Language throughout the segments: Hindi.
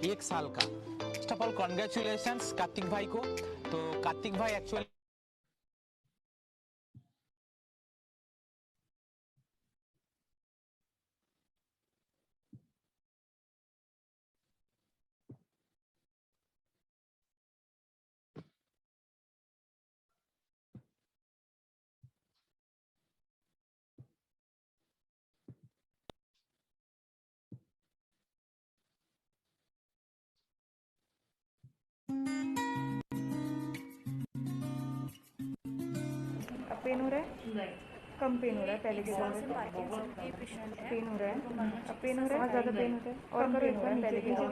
1 साल का। First of all congratulations Kartik भाई को। तो कार्तिक भाई एक्चुअली पेन हो रहा है? कम पेन हो रहा है पहले के ज़्यादा। पेन हो रहा है? अब पेन हो रहा है? ज़्यादा पेन होता है और करो एक बार नीचे नीचे करो।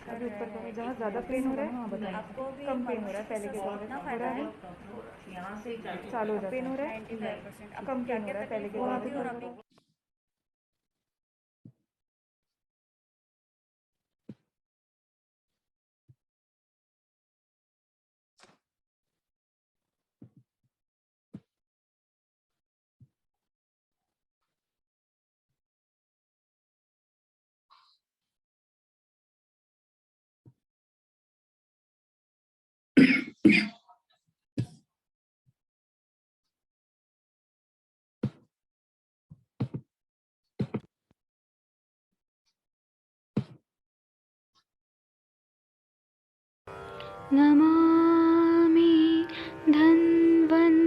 अभी ऊपर करो। जहाँ ज़्यादा पेन हो रहा है वहाँ बताओ। कम पेन हो रहा है पहले के ज़्यादा। हो रहा है? चालू हो जाता है। पेन हो रहा है? कम पेन हो रहा है पहले के ज़्यादा। नमामि धन्वन्तरिमादिदेवं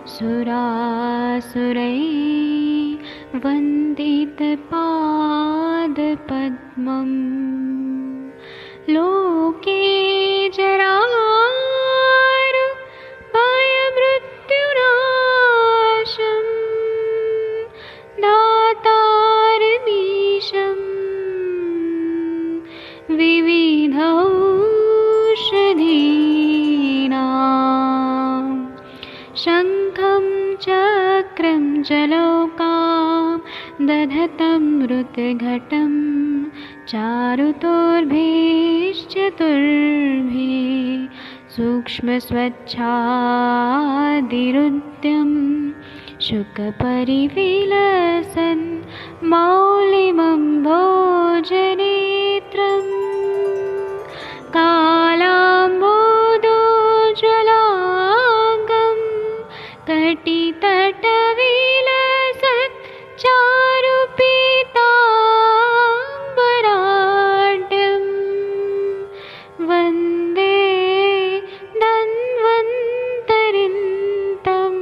सुरासुरैर्वन्दितपादपद्मं लोके जरामृत्युनाशं दातारमीशं विविधौषधीनां शङ्खं चक्रं जलौकां दधतं मृतघटं चारुतोर्भिश्चतुर्भिः सूक्ष्मस्वच्छादिरुद्यं शुकपरिविलसन् मौलिमं भोजनेत्रम् कालाम्बोदोज्ज्वलाङ्गं कटितटविलसत् चारुपीताम्बराढ्यं वन्दे धन्वन्तरिन्तं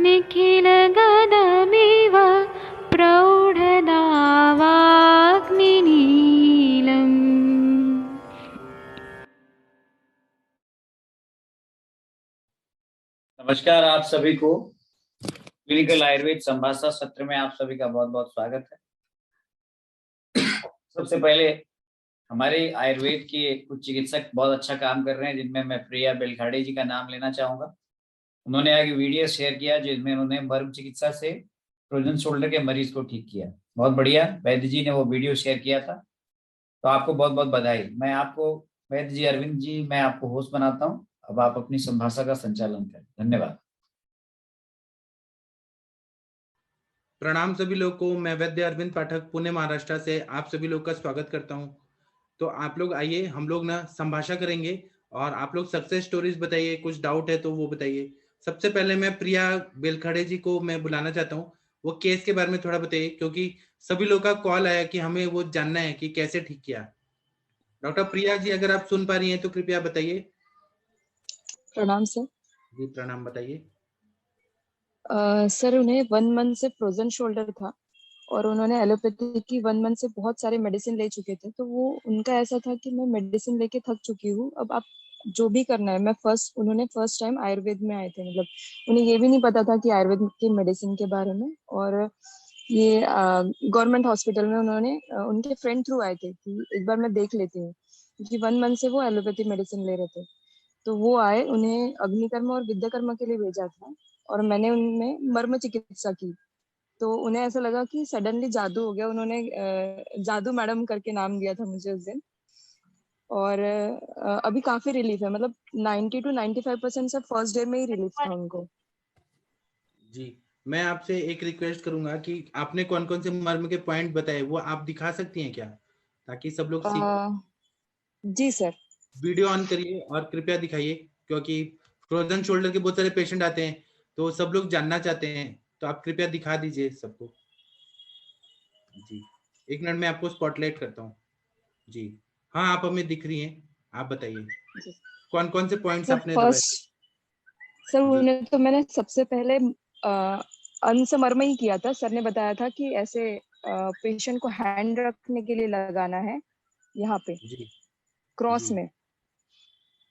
निखिलगदमिव प्रौढदावाग्निनीलम्। नमस्कार आप सभी को क्लिनिकल आयुर्वेद संभाषा सत्र में आप सभी का बहुत बहुत स्वागत है। सबसे पहले हमारे आयुर्वेद के कुछ चिकित्सक बहुत अच्छा काम कर रहे हैं, जिनमें मैं प्रिया बेलखाड़े जी का नाम लेना चाहूंगा। उन्होंने आगे वीडियो शेयर किया जिसमें उन्होंने मर्म चिकित्सा से फ्रोजन शोल्डर के मरीज को ठीक किया। बहुत बढ़िया, वैद्य जी ने वो वीडियो शेयर किया था, तो आपको बहुत बहुत बधाई। मैं आपको वैद्य जी, अरविंद जी, मैं आपको होस्ट बनाता हूँ। अब आप अपनी संभाषा का संचालन करें। धन्यवाद। प्रणाम सभी लोग को। मैं वैद्य अरविंद पाठक पुणे महाराष्ट्र से आप सभी लोग का स्वागत करता हूं। तो आप लोग आइए, हम लोग ना संभाषा करेंगे और आप लोग सक्सेस स्टोरीज बताइए, कुछ डाउट है तो वो बताइए। सबसे पहले मैं प्रिया बेलखड़े जी को मैं बुलाना चाहता हूँ। वो केस के बारे में थोड़ा बताइए, क्योंकि सभी लोग का कॉल आया कि हमें वो जानना है कि कैसे ठीक किया। डॉक्टर प्रिया जी, अगर आप सुन पा रही हैं तो कृपया बताइए। प्रणाम सर। जी प्रणाम, बताइए। सर उन्हें 1 मंथ से फ्रोजन शोल्डर था और उन्होंने एलोपैथी की 1 मंथ से बहुत सारे मेडिसिन ले चुके थे। तो वो उनका ऐसा था कि मैं मेडिसिन लेके थक चुकी हूँ, अब आप जो भी करना है। उन्होंने फर्स्ट टाइम आयुर्वेद में आए थे, मतलब उन्हें ये भी नहीं पता था कि आयुर्वेद की मेडिसिन के बारे में। और ये गवर्नमेंट हॉस्पिटल में उन्होंने उनके फ्रेंड थ्रू आए थे कि एक बार मैं देख लेती हूँ, क्योंकि 1 मंथ से वो एलोपैथी मेडिसिन ले रहे थे। तो वो आए, उन्हें अग्निकर्म और विद्याकर्म के लिए भेजा था और मैंने उनमें मर्म चिकित्सा की। तो उन्हें ऐसा लगा कि सडनली जादू हो गया। उन्होंने जादू मैडम करके नाम दिया था मुझे उस दिन। और अभी काफी रिलीफ है, मतलब 90 to 95% से फर्स्ट डे में ही रिलीफ था उनको। जी, मैं आपसे एक रिक्वेस्ट करूंगा कि आपने कौन कौन से मर्म के पॉइंट बताए वो आप दिखा सकती हैं क्या, ताकि सब लोग सीख। जी सर। वीडियो ऑन करिए और कृपया दिखाइए, क्योंकि फ्रोजन शोल्डर के बहुत सारे पेशेंट आते हैं तो सब लोग जानना चाहते हैं, तो आप कृपया दिखा दीजिए सबको। जी, एक मिनट में आपको स्पॉटलाइट करता हूँ। जी हाँ, आप हमें दिख रही हैं, आप बताइए कौन कौन से पॉइंट्स सर आपने दबाए। सर जी उन्हें तो मैंने सबसे पहले अंसमर्म ही किया था। सर ने बताया था कि ऐसे पेशेंट को हैंड रखने के लिए लगाना है यहाँ पे जी क्रॉस जी में,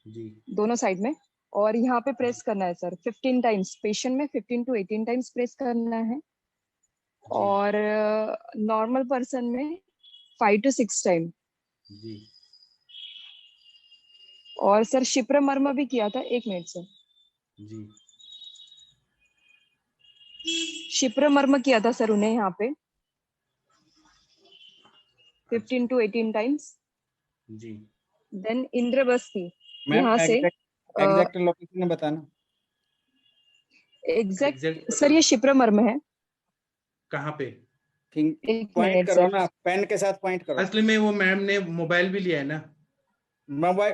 जी दोनों साइड में, और यहाँ पे प्रेस करना है सर 15 टाइम्स। पेशेंट में 15 to 18 टाइम्स प्रेस करना है, जी और नॉर्मल पर्सन में 5 to 6 टाइम। जी और सर शिप्र मर्म भी किया था। एक मिनट सर, जी शिप्र मर्म किया था सर उन्हें यहाँ पे अच्छा 15 to 18 टाइम्स। जी देन इंद्रबस्ती मैम यहाँ से एग्जैक्ट लोकेशन बताना। एग्जैक्ट सर ये शिप्र मर्म है। कहाँ पे। थिंक एक पॉइंट मिनट करो सर। ना, पेन के साथ पॉइंट करो। असली में वो मैम ने मोबाइल भी लिया है ना।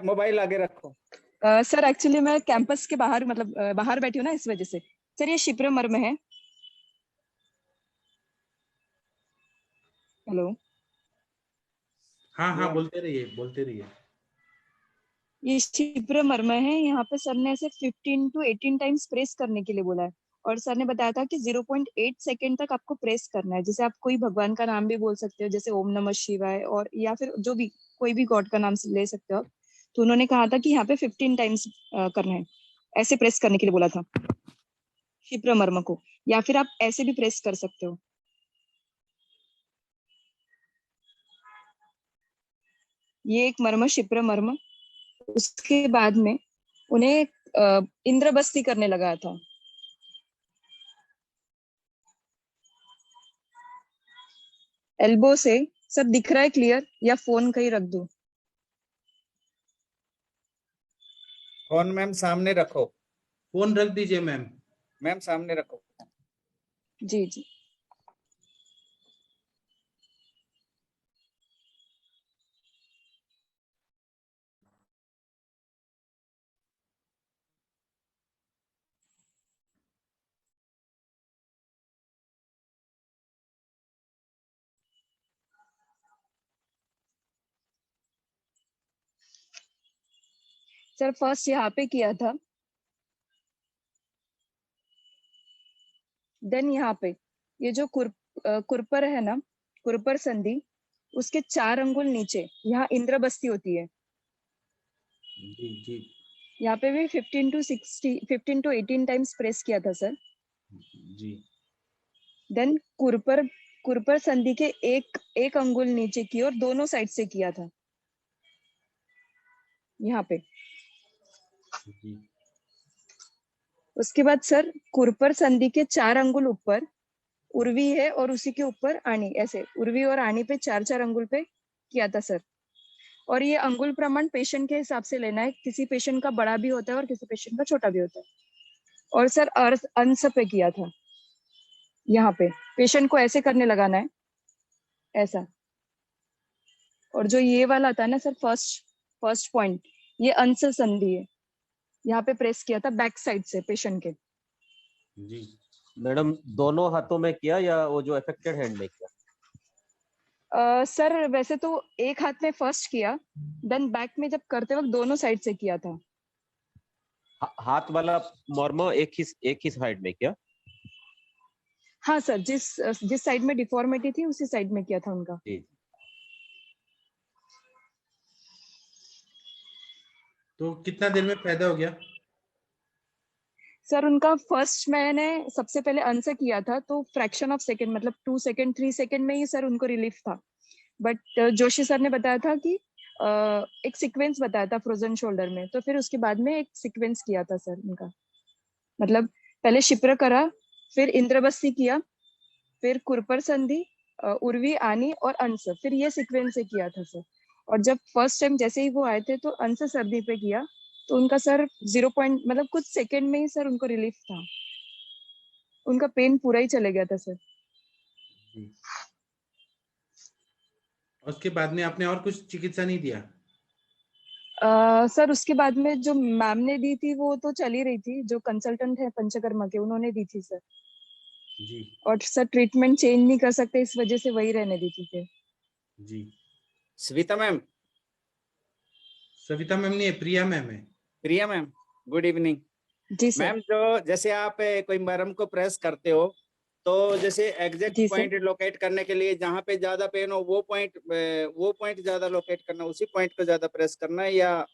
मोबाइल आगे रखो। सर एक्चुअली मैं कैंपस के बाहर, मतलब बाहर बैठी हूँ ना, इस वजह से। सर ये शिप्र मर्म है। हेलो। हाँ हाँ, Yeah. बोलते रहिए बोलते रहिए। ये शिप्र मर्म है। यहाँ पे सर ने ऐसे 15 to 18 टाइम्स प्रेस करने के लिए बोला है, और सर ने बताया था कि 0.8 सेकेंड तक आपको प्रेस करना है। जैसे आप कोई भगवान का नाम भी बोल सकते हो, जैसे ओम नमः शिवाय, और या फिर जो भी कोई भी गॉड का नाम ले सकते हो आप। तो उन्होंने कहा था कि यहाँ पे 15 टाइम्स करना है, ऐसे प्रेस करने के लिए बोला था शिप्र मर्म को, या फिर आप ऐसे भी प्रेस कर सकते हो। ये एक मर्म शिप्र मर्म। उसके बाद में उन्हें इंद्रबस्ती करने लगा था। एल्बो से। सब दिख रहा है क्लियर, या फोन कहीं रख दूं। फोन मैम सामने रखो। फोन रख दीजिए मैम। मैम सामने रखो। जी जी। सर फर्स्ट यहाँ पे किया था, देन यहाँ पे ये जो कुरपर है ना, कुरपर संधि, उसके 4 अंगुल नीचे यहाँ इंद्रबस्ती होती है। जी जी यहाँ पे भी 15 to 18 टाइम्स प्रेस किया था सर। जी देन कुरपर संधि के एक अंगुल नीचे की और दोनों साइड से किया था यहाँ पे। जी उसके बाद सर कुरपर संधि के 4 अंगुल ऊपर उर्वी है, और उसी के ऊपर आनी, ऐसे उर्वी और आनी पे 4 अंगुल पे किया था सर। और ये अंगुल प्रमाण पेशेंट के हिसाब से लेना है, किसी पेशेंट का बड़ा भी होता है और किसी पेशेंट का छोटा भी होता है। और सर अंश पे किया था। यहाँ पे पेशेंट को ऐसे करने लगाना है, ऐसा। और जो ये वाला था ना सर, फर्स्ट पॉइंट, ये अंश संधि है। यहाँ पे प्रेस किया था बैक साइड से पेशेंट के। जी मैडम दोनों हाथों में किया या वो जो अफेक्टेड हैंड में किया? सर वैसे तो एक हाथ में फर्स्ट किया, देन बैक में जब करते वक्त दोनों साइड से किया था। हाथ वाला मॉर्मो एक ही साइड में किया? हाँ सर, जिस साइड में डिफॉर्मिटी थी उसी साइड में किया था उनका। जी। तो कितना देर में फायदा हो गया। सर उनका फर्स्ट मैंने सबसे पहले अंश किया था, तो फ्रैक्शन ऑफ सेकंड, मतलब 2 सेकंड 3 सेकंड में ही सर उनको रिलीफ था। बट जोशी सर ने बताया था कि एक सीक्वेंस बताया था फ्रोजन शोल्डर में, तो फिर उसके बाद में एक सीक्वेंस किया था सर उनका। मतलब पहले शिप्र करा, फिर इंद्रबस्ती किया, फिर कुरपर संधि, उर्वी आनी और अंश, फिर ये सीक्वेंस से किया था सर। और जब फर्स्ट टाइम जैसे ही वो आए थे तो अंश सर्दी पे किया, तो उनका सर 0 पॉइंट, मतलब कुछ सेकंड में ही सर उनको रिलीफ था। उनका पेन पूरा ही चले गया था सर। जी। उसके बाद में आपने और कुछ चिकित्सा नहीं दिया? सर उसके बाद में जो मैम ने दी थी वो तो चल ही रही थी, जो कंसल्टेंट है पंचकर्मा के उन्होंने दी थी सर। जी और सर ट्रीटमेंट चेंज नहीं कर सकते, इस वजह से वही रहने दी थी फिर। जी। सविता मैम, सविता मैम नहीं है, प्रिया मैम है। प्रिया मैम, गुड इवनिंग। जी सर। मैम, जो जैसे आप कोई मरहम को प्रेस करते हो तो जैसे एग्जैक्ट जी सर। पॉइंट लोकेट करने के लिए जहाँ पे ज्यादा पेन हो वो पॉइंट ज्यादा लोकेट करना, उसी पॉइंट को ज्यादा प्रेस करना है, या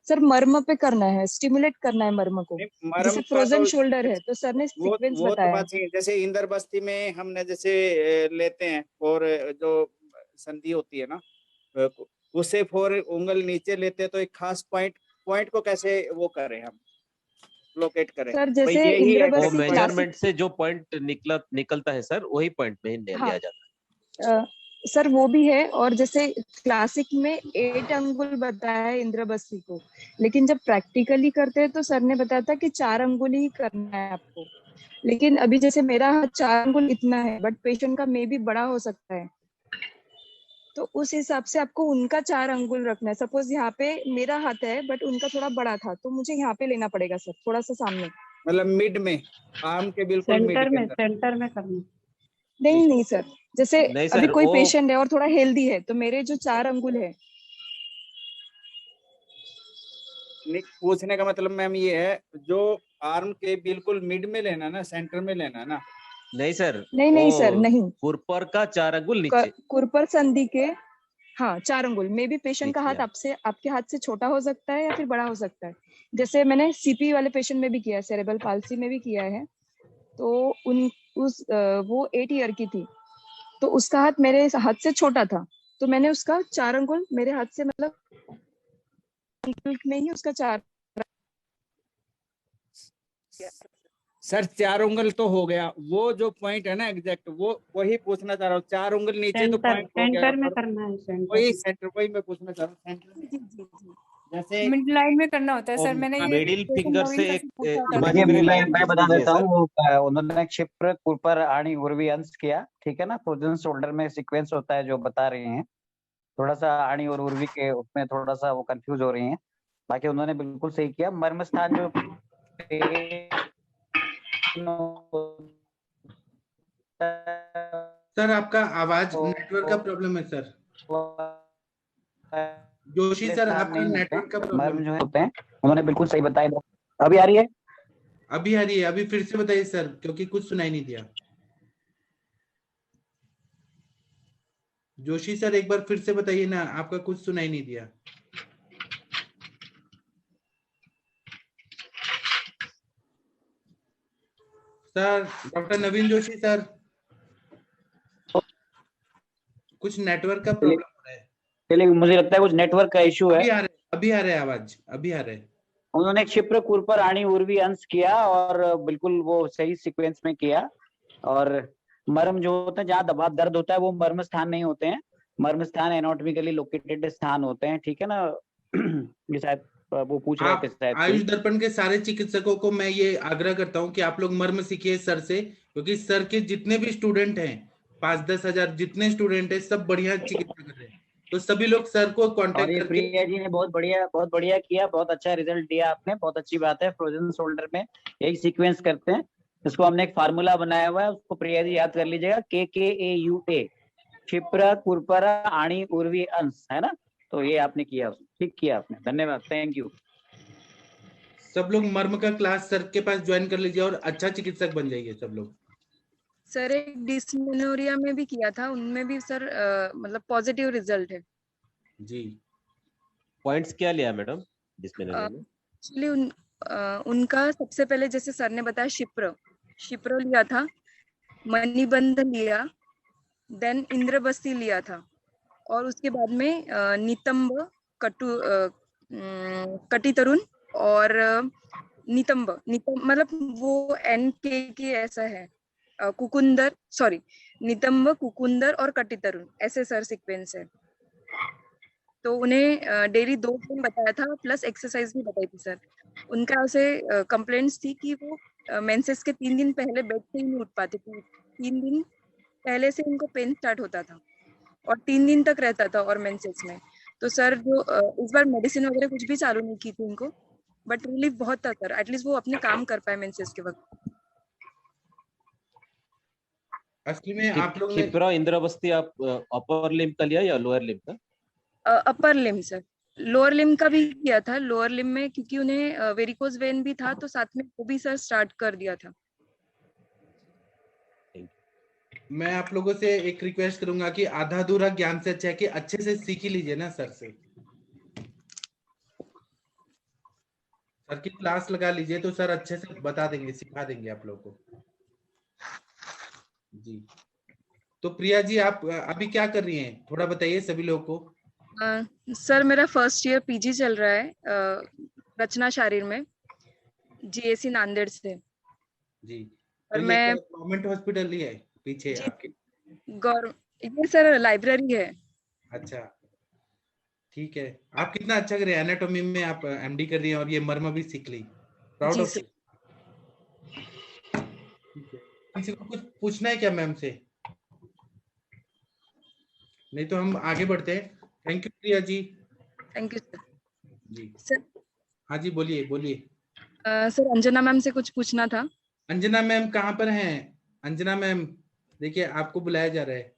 सर मर्म पे करना है, स्टिमुलेट करना है मर्म को। मरहम जैसे का फ्रोजन तो शोल्डर है तो सर ने वो सीक्वेंस वो तो बताया। बात है। जैसे इंदर बस्ती में हमने जैसे लेते हैं और जो संधि होती है ना, अ, उससे 4 उंगल नीचे लेते हैं, तो एक खास पॉइंट को कैसे वो करें, हम लोकेट करें? सर भाई जैसे यही वो इंद्रबस्ती एग्जैक्ट मेजरमेंट से जो पॉइंट निकलता है सर, वही पॉइंट में हाँ लिया जाता है। सर वो भी है। और जैसे क्लासिक में 8 अंगुल बताया है इंद्रबस्ती को, लेकिन जब प्रैक्टिकली करते हैं तो सर ने बताया था कि 4 अंगुल ही करना है आपको। लेकिन अभी जैसे मेरा हाथ 4 अंगुल इतना है, बट पेशेंट का मे भी बड़ा हो सकता है, तो उस हिसाब से आपको उनका 4 अंगुल रखना है। सपोज यहाँ पे मेरा हाथ है बट उनका थोड़ा बड़ा था, तो मुझे यहाँ पे लेना पड़ेगा सर, थोड़ा सा सामने। मतलब मिड में, आर्म के बिल्कुल मिड के अंदर। सेंटर में करना। नहीं नहीं सर, जैसे नहीं अभी सर, कोई वो पेशेंट है और थोड़ा हेल्दी है, तो मेरे जो 4 अंगुल है। पूछने का मतलब मैम ये है, जो आर्म के बिल्कुल मिड में लेना ना, सेंटर में लेना ना? नहीं सर, नहीं नहीं सर, नहीं। कुरपर का 4 अंगुल नीचे कुरपर संधि के, हाँ 4 अंगुल। मे भी पेशेंट का नीचे, हाथ आपसे, आपके हाथ से छोटा हो सकता है या फिर बड़ा हो सकता है। जैसे मैंने सीपी वाले पेशेंट में भी किया है, सेरेब्रल पाल्सी में भी किया है। तो वो 8 ईयर की थी, तो उसका हाथ मेरे हाथ से छोटा था, तो मैंने उसका 4 अंगुल मेरे हाथ से, मतलब अंगुल में ही उसका 4। सर 4 उंगल तो हो गया, वो जो पॉइंट है ना एग्जैक्ट, वो वही पूछना चाह रहा हूँ। 4 उंगल नीचे तो पॉइंट हो गया, सेंटर में पर करना है, वही सेंटर सेंटर, वही मैं पूछना चाह रहा हूँ, सेंटर में। जी जी जी। जैसे मिड लाइन में करना होता है सर। मैंने ये मिडिल फिंगर से एक देखिए इमेजिनरी लाइन मैं बता लीजिए देता सर। हूँ, उन्होंने क्षिप्र कुरपर आणि उर्वी अंश किया, ठीक है ना। फ्रोजन शोल्डर में सीक्वेंस होता है जो बता रहे हैं, थोड़ा सा आणि और उर्वी के उसमें थोड़ा सा वो कंफ्यूज हो रही हैं। बाकी उन्होंने बिल्कुल सही किया। मर्म स्थान जो सर आपका आवाज, नेटवर्क का प्रॉब्लम है सर। जोशी सर आपका नेटवर्क का प्रॉब्लम मर्म है। जो होते हैं उन्होंने बिल्कुल सही बताया। अभी आ रही है? अभी आ रही है, अभी फिर से बताइए सर, क्योंकि कुछ सुनाई नहीं दिया। जोशी सर एक बार फिर से बताइए ना, आपका कुछ सुनाई नहीं दिया। सर डॉक्टर नवीन जोशी सर, कुछ नेटवर्क का प्रॉब्लम हो रहा है। चलिए, मुझे लगता है कुछ नेटवर्क का इशू है। अभी आ रहा है आवाज, अभी आ रहा है। उन्होंने क्षिप्र कुरपर आणि उर्वी अंश किया और बिल्कुल वो सही सीक्वेंस में किया। और मर्म जो होते हैं, जहाँ दबाव दर्द होता है, वो मर्म स्थान नहीं होते हैं। मर्म स्थान एनाटॉमिकली लोकेटेड स्थान होते हैं, ठीक है ना। ये शायद वो पूछ रहे थे आप शायद आयुष दर्पण के सारे चिकित्सकों को मैं ये आग्रह करता हूँ कि आप लोग मर्म सीखिए सर से, क्योंकि सर के जितने भी स्टूडेंट हैं, 5-10 हजार जितने स्टूडेंट हैं, सब बढ़िया चिकित्सा कर रहे हैं। तो सभी लोग सर को और कांटेक्ट ये करके। प्रिया जी ने बहुत बढ़िया किया, बहुत अच्छा रिजल्ट दिया आपने, बहुत अच्छी बात है। फ्रोजन शोल्डर में यही सीक्वेंस करते हैं। इसको हमने एक फार्मूला बनाया हुआ है, उसको प्रिया जी याद कर लीजिएगा, KKAUA, क्षिप्र कुरपर आणि उर्वी अंश, है ना। तो ये आपने किया, ठीक किया आपने, धन्यवाद, थैंक यू। सब लोग मर्म का क्लास सर के पास ज्वाइन कर लीजिए और अच्छा चिकित्सक बन जाइए सब लोग। सर एक डिस्मेनोरिया में भी किया था, उनमें भी सर मतलब पॉजिटिव रिजल्ट है जी। पॉइंट्स क्या लिया मैडम डिस्मेनोरिया में? एक्चुअली उनका सबसे पहले जैसे सर ने बताया शिप्रो लिया था, मणिबंध लिया, देन इंद्रबस्ती लिया था, और उसके बाद में नितंब, कटी तरुण और नितंब मतलब वो NK ऐसा है, कुकुंदर, सॉरी, नितंब, कुकुंदर और कटी तरुण, ऐसे सर सीक्वेंस है। तो उन्हें डेली 2 टाइम बताया था प्लस एक्सरसाइज भी बताई थी सर। उनका ऐसे कंप्लेंट्स थी कि वो मेंसेस के 3 दिन पहले बेड से ही नहीं उठ पाते थे। 3 दिन पहले से उनको पेन स्टार्ट होता था और 3 दिन तक रहता था और मेंसेस में। तो सर जो इस बार मेडिसिन वगैरह कुछ भी चालू नहीं की थी उनको, बट रिलीफ बहुत था सर, एटलीस्ट वो अपने काम कर पाए मेंसेस के वक्त। असली में आप लोग ने क्षिप्रा इंद्रावस्ती आप अपर लिम्ब का लिया या लोअर लिम्ब का? अपर लिम सर, लोअर लिम का भी किया था। लोअर लिम में क्योंकि उन्हें वेरिकोज वेन भी था तो साथ में वो भी सर स्टार्ट कर दिया था। मैं आप लोगों से एक रिक्वेस्ट करूंगा कि आधा अधूरा ज्ञान से अच्छा है कि अच्छे से सीख ही लीजिए ना सर से। सर की क्लास लगा लीजिए तो सर अच्छे से बता देंगे, सिखा देंगे आप लोगों को। जी, तो प्रिया जी आप अभी क्या कर रही हैं, थोड़ा बताइए सभी लोगों को। सर मेरा फर्स्ट ईयर पीजी चल रहा है रचना शारीर में, जीएसी नांदेड़ से। जी, और तो ये मैं गवर्नमेंट हॉस्पिटल ही है पीछे आपके? ये सर लाइब्रेरी है। अच्छा, ठीक है। आप कितना अच्छा कर रहे हैं, एनाटॉमी में आप एमडी कर रही हैं और ये मर्म भी सीख ली। प्राउड जी ऑफ सर। यू। ठीक है, किसी को कुछ पूछना है क्या मैम से? नहीं तो हम आगे बढ़ते हैं। Thank you Priya ji. Thank you sir. जी सर हाँ जी, बोलिए बोलिए। सर अंजना मैम से कुछ पूछना था। अंजना मैम कहाँ पर हैं? अंजना मैम देखिए आपको बुलाया जा रहा है।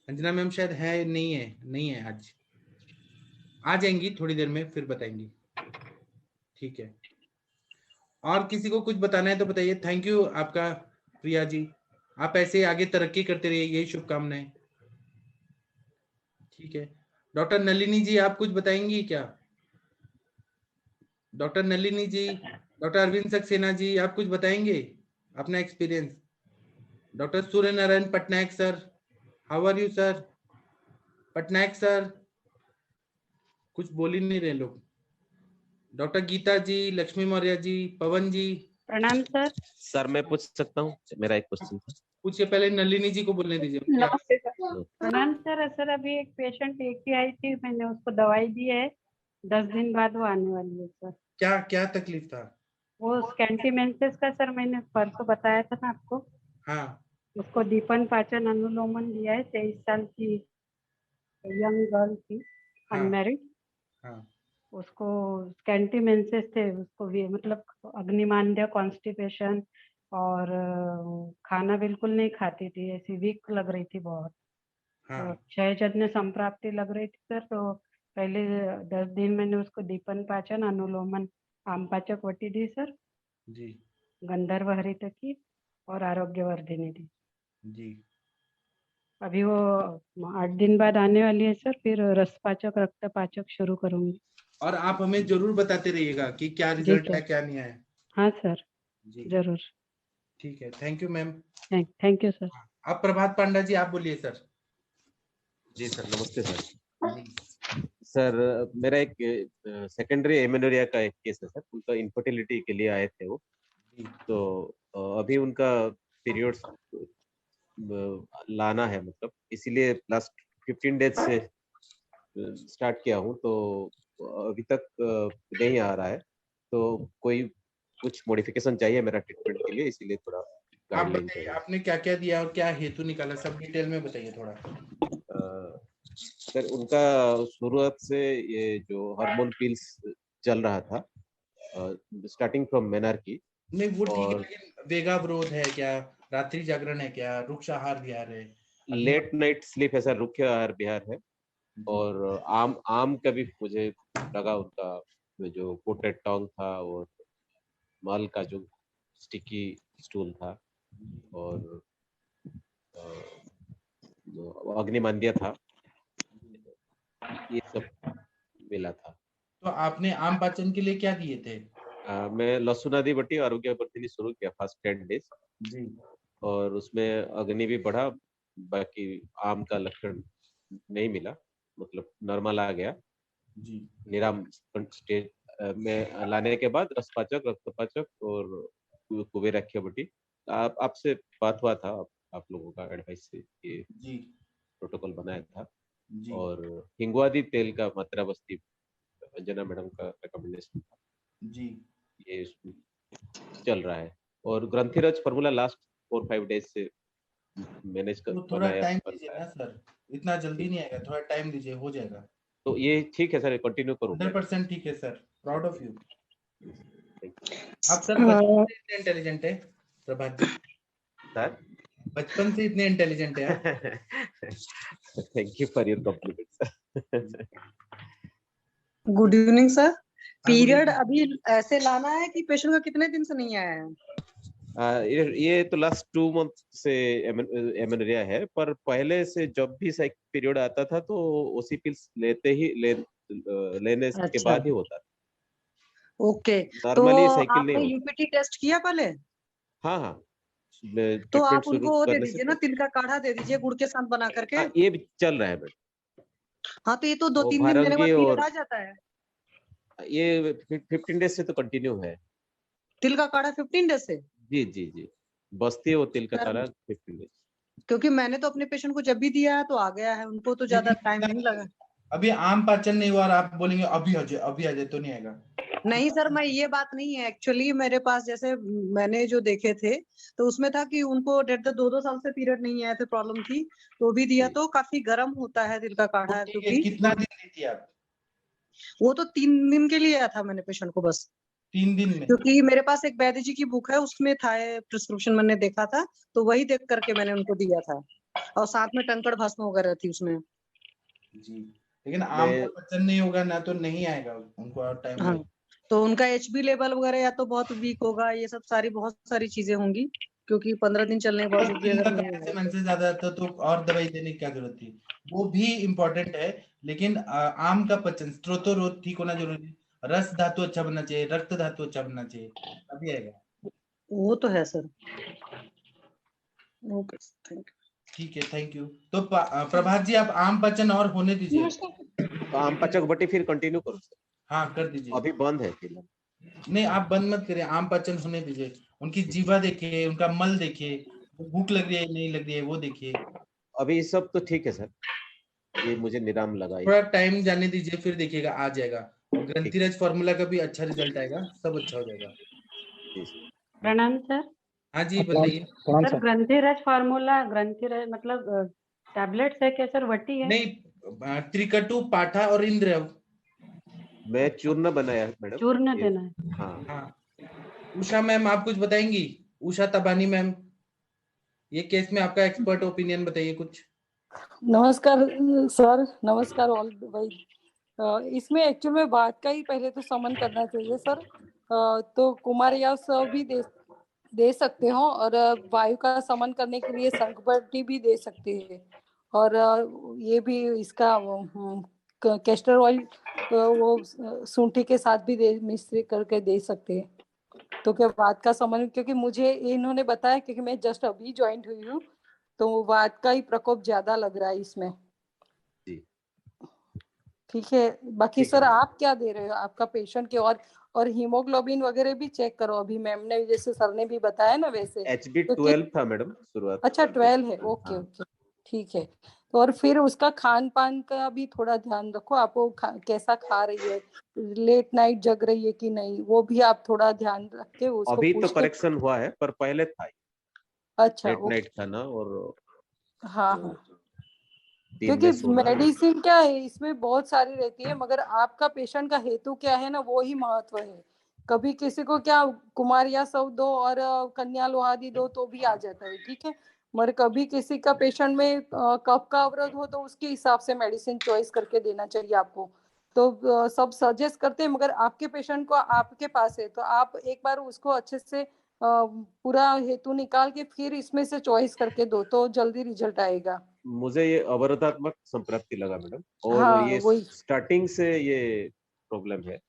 अंजना मैम शायद है, नहीं है आज, आ जाएंगी थोड़ी देर में, फिर बताएंगी। ठीक है, और किसी को कुछ बताना है तो बताइए। थैंक यू आपका प्रिया जी, आप ऐसे ही आगे तरक्की करते रहिए, यही शुभकामनाएं। ठीक है, डॉक्टर नलिनी जी आप कुछ बताएंगी क्या? डॉक्टर नलिनी जी, डॉक्टर अरविंद सक्सेना जी आप कुछ बताएंगे अपना experience? Doctor Surya Narayan Patnaik sir, how are you sir? Patnaik sir कुछ बोल ही नहीं रहे लोग। डॉक्टर गीता जी, लक्ष्मी मौर्य जी, पवन जी। प्रणाम सर। सर मैं पूछ सकता हूँ, मेरा एक क्वेश्चन था। पूछिए, पहले नलिनी जी को बोलने दीजिए। नमस्ते सर। प्रणाम सर। सर अभी एक पेशेंट एक ही आई थी, मैंने उसको दवाई दी है, 10 दिन बाद वो आने वाली है सर। क्या क्या तकलीफ था? वो स्कैंटी मेंसेस का सर, मैंने परसों बताया था ना आपको। हाँ, उसको दीपन पाचन अनुलोमन दिया है, 23 साल की यंग गर्ल थी, हाँ, अनमैरिड। हाँ, उसको स्कैंटी मेंसेस थे, उसको भी मतलब अग्निमांद्य, कॉन्स्टिपेशन और खाना बिल्कुल नहीं खाती थी, ऐसी वीक लग रही थी बहुत। हाँ, क्षयजन्य संप्राप्ति लग रही थी सर। तो पहले 10 दिन मैंने उसको दीपन पाचन अनुलोमन आमपाचक वटी दी सर, जी गंधर्व हरित की और आरोग्यवर्धिनी दी। जी। अभी वो 8 दिन बाद आने वाली है सर, फिर रसपाचक रक्तपाचक शुरू करूंगी। और आप हमें जरूर बताते रहिएगा कि क्या रिजल्ट है, क्या नहीं आया। हाँ सर, जी जरूर। ठीक है, thank you ma'am. Thank you sir. अब प्रभात पांडा जी आप बोलिए सर। जी सर, नमस्ते सर। सर मेरा एक सेकेंडरी एमेनोरिया का एक केस है सर, उनका इनफर्टिलिटी के लिए आए थे वो। तो अभी उनका पीरियड्स लाना है, मतलब इसीलिए लास्ट 15 डेज से स्टार्ट किया हूँ, तो अभी तक नहीं आ रहा है। तो कोई कुछ मॉडिफिकेशन चाहिए मेरा ट्रीटमेंट के लिए, इसीलिए थोड़ा आप गाइडलाइन बताइए चाहिए। आपने क्या क्या दिया और क्या हेतु निकाला, सब डिटेल में बताइए थोड़ा। सर उनका शुरुआत से ये जो हार्मोन पिल्स चल रहा था, स्टार्टिंग फ्रॉम मेनार्की। नहीं वो ठीक है, और लेकिन वेगावरोध है क्या, रात्रि जागरण है क्या, रुक्ष आहार विहार है? लेट नाइट स्लीप है सर, रुक्ष आहार विहार है। और आम का भी मुझे लगा, उनका जो कोटेड टोंग था और माल का जो स्टिकी स्टूल था और अग्निमांद्य था, ये सब मिला था। तो आपने आम पाचन के लिए क्या दिए थे? मैं लहसुन आदि बटी आरोग्यवर्धिनी शुरू किया फर्स्ट 10 डेज, जी और उसमें अग्नि भी बढ़ा, बाकी आम का लक्षण नहीं मिला, मतलब नॉर्मल आ गया। जी निराम स्टेज में लाने के बाद रसपाचक, रक्तपाचक और कुबेराख्य बटी। आपसे बात हुआ था, आप लोगों का एडवाइस से ये जी प्रोटोकॉल बनाया था। जी और हिंगवादी तेल का मात्रा बस्ती अंजना मैडम का रिकमेंडेशन था, जी ये चल रहा है। और ग्रंथिरज फार्मूला लास्ट 4-5 डेज से मैनेज कर तो थोड़ा बनाया टाइम बन दीजिए रहा ना है। सर, इतना जल्दी नहीं आएगा, थोड़ा टाइम दीजिए, हो जाएगा। तो ये ठीक है सर, कंटिन्यू करूंगा। 100% ठीक है sir, proud of you. Thank आप सर बचपन से इतने इंटेलिजेंट है प्रभात जी, सर बचपन से इतने इंटेलिजेंट है आप। Thank you for your compliment sir. Good evening sir. हाँ, good पीरियड evening। अभी ऐसे लाना है कि पेशेंट का कितने दिन से नहीं आया है? ये तो लास्ट 2 मंथ से एमेनोरिया है, पर पहले से जब भी पीरियड आता था तो ओसी पिल्स लेने के अच्छा, बाद ही होता था। ओके। तो नॉर्मली साइकिल नहीं आपने होता। यूपीटी टेस्ट किया पहले? हाँ हाँ, तो ट्रीटमेंट आप शुरू उनको वो दे करने से दीजिए ना, पहले। तिल का काढ़ा दे दीजिए गुड़ के साथ बना करके। हाँ, ये भी चल रहा है मैडम। हाँ, तो ये तो वो 2-3 दिन देने के बाद भारंगी पीरियड और आ जाता है। ये 15 डेज से तो कंटिन्यू है। तिल का काढ़ा 15 डेज से? जी जी जी, बस्ती और तिल का सर, काढ़ा 15 डेज। क्योंकि मैंने तो अपने पेशेंट को जब भी दिया है तो आ गया है, उनको तो ज्यादा लेकिन टाइम नहीं लगा। अभी आम पाचन नहीं हुआ और आप बोलेंगे अभी आ जाए, अभी आ जाए, तो नहीं आएगा। नहीं सर, मैं ये बात नहीं है। एक्चुअली मेरे पास जैसे मैंने जो देखे थे तो उसमें था कि उनको 1.5-2 साल से पीरियड नहीं आए थे, प्रॉब्लम थी, तो भी दिया। तो काफी गर्म होता है तिल का तो काढ़ा, ठीक है, क्योंकि कितना दिन देती है आप? वो तो 3 दिन के लिए आया था मैंने पेशेंट को बस। 3 दिन में? क्योंकि मेरे पास एक वैद्य जी की बुक है, उसमें था प्रिस्क्रिप्शन, मैंने देखा था तो वही देख करके मैंने उनको दिया था, और साथ में टंकड़ भस्म वगैरह थी उसमें। जी, लेकिन आम का मैं पचन नहीं होगा ना तो नहीं आएगा, उनको और टाइम हाँ, लगेगा। तो उनका एचबी लेवल वगैरह या तो बहुत वीक होगा, ये सब सारी बहुत सारी चीजें होंगी, क्योंकि 15 दिन चलने के तो बावजूद भी तिल अगर का नहीं काढ़े से होगा मनसे ज्यादा आता तो और दवाई देने की क्या जरूरत थी? वो भी इम्पोर्टेंट है, लेकिन आम का पचन स्त्रोतोरोध ठीक होना जरूरी है। रस धातु अच्छा बनना चाहिए, रक्त धातु अच्छा बनना चाहिए, तभी आएगा। वो तो है सर। ओके, थैंक ठीक है, थैंक यू। तो प्रभात जी, आप आम पचन और होने दीजिए। तो आम पाचक बटी फिर कंटिन्यू करूँ सर? हाँ, कर दीजिए। अभी बंद है फिलहाल। नहीं, आप बंद मत करिए, आम पाचन होने दीजिए। उनकी जीवा देखिए, उनका मल देखिए, भूख लग रही है नहीं लग रही है वो देखिए। अभी सब तो ठीक है सर, ये मुझे निराम लगा। थोड़ा टाइम जाने दीजिए, फिर देखिएगा आ जाएगा। और ग्रंथिराज फार्मूला का भी अच्छा रिजल्ट आएगा, सब अच्छा हो जाएगा। प्रणाम सर। हाँ जी, बताइए। सर ग्रंथिरज फार्मूला, ग्रंथिरज मतलब टैबलेट्स है क्या सर, वटी है? नहीं, त्रिकटु, पाठा और इंद्र। मैं चूर्ण बनाया मैडम। चूर्ण ये- देना है? हाँ हाँ। उषा मैम, आप कुछ बताएंगी? उषा तबानी मैम, ये केस में आपका एक्सपर्ट ओपिनियन बताइए कुछ। नमस्कार सर, नमस्कार ऑल भाई। इसमें एक्चुअल में बात का ही पहले तो समन करना चाहिए सर। तो कुमार याव सब भी दे सकते हो, और वायु का समन करने के लिए संकपटी भी दे सकते हैं, और ये भी इसका कैस्टर ऑयल वो सूंठी के साथ भी मिश्रित करके दे सकते हैं। तो क्या बात का समन, क्योंकि मुझे इन्होंने बताया, क्योंकि मैं जस्ट अभी ज्वाइंट हुई हूँ, तो बात का ही प्रकोप ज्यादा लग रहा है इसमें। जी ठीक है, बाकी ठीक सर है। आप क्या दे रहे हो आपका पेशेंट के? और हीमोग्लोबिन वगैरह भी चेक करो, अभी मैम ने जैसे सर ने भी बताया ना वैसे। HB तो 12 था मैडम शुरुआत। अच्छा 12 है, ओके हाँ। ओके, ठीक है। तो और फिर उसका खान पान का भी थोड़ा ध्यान रखो, आप वो कैसा खा रही है, लेट नाइट जग रही है कि नहीं, वो भी आप थोड़ा ध्यान रख के उसको अभी तो पूछ के। करेक्शन हुआ है, पर पहले था अच्छा लेट ओके, नाइट था ना, और हाँ हाँ, दिन क्योंकि में सोना। मेडिसिन क्या है इसमें बहुत सारी रहती है, मगर आपका पेशेंट का हेतु क्या है ना, वो ही महत्व है। कभी किसी को क्या कुमार या सव दो और कन्या लोहादी दो तो भी आ जाता है, ठीक है। मगर कभी किसी का पेशेंट में कफ का अवरोध हो तो उसके हिसाब से मेडिसिन चॉइस करके देना चाहिए आपको। तो सब सजेस्ट करते हैं, मगर आपके पेशेंट को आपके पास है तो आप एक बार उसको अच्छे से पूरा हेतु निकाल के फिर इसमें से चॉइस करके दो, तो जल्दी रिजल्ट आएगा। मुझे ये अवरोधात्मक संप्राप्ति लगा मैडम, और हाँ ये वही, स्टार्टिंग से ये प्रॉब्लम है,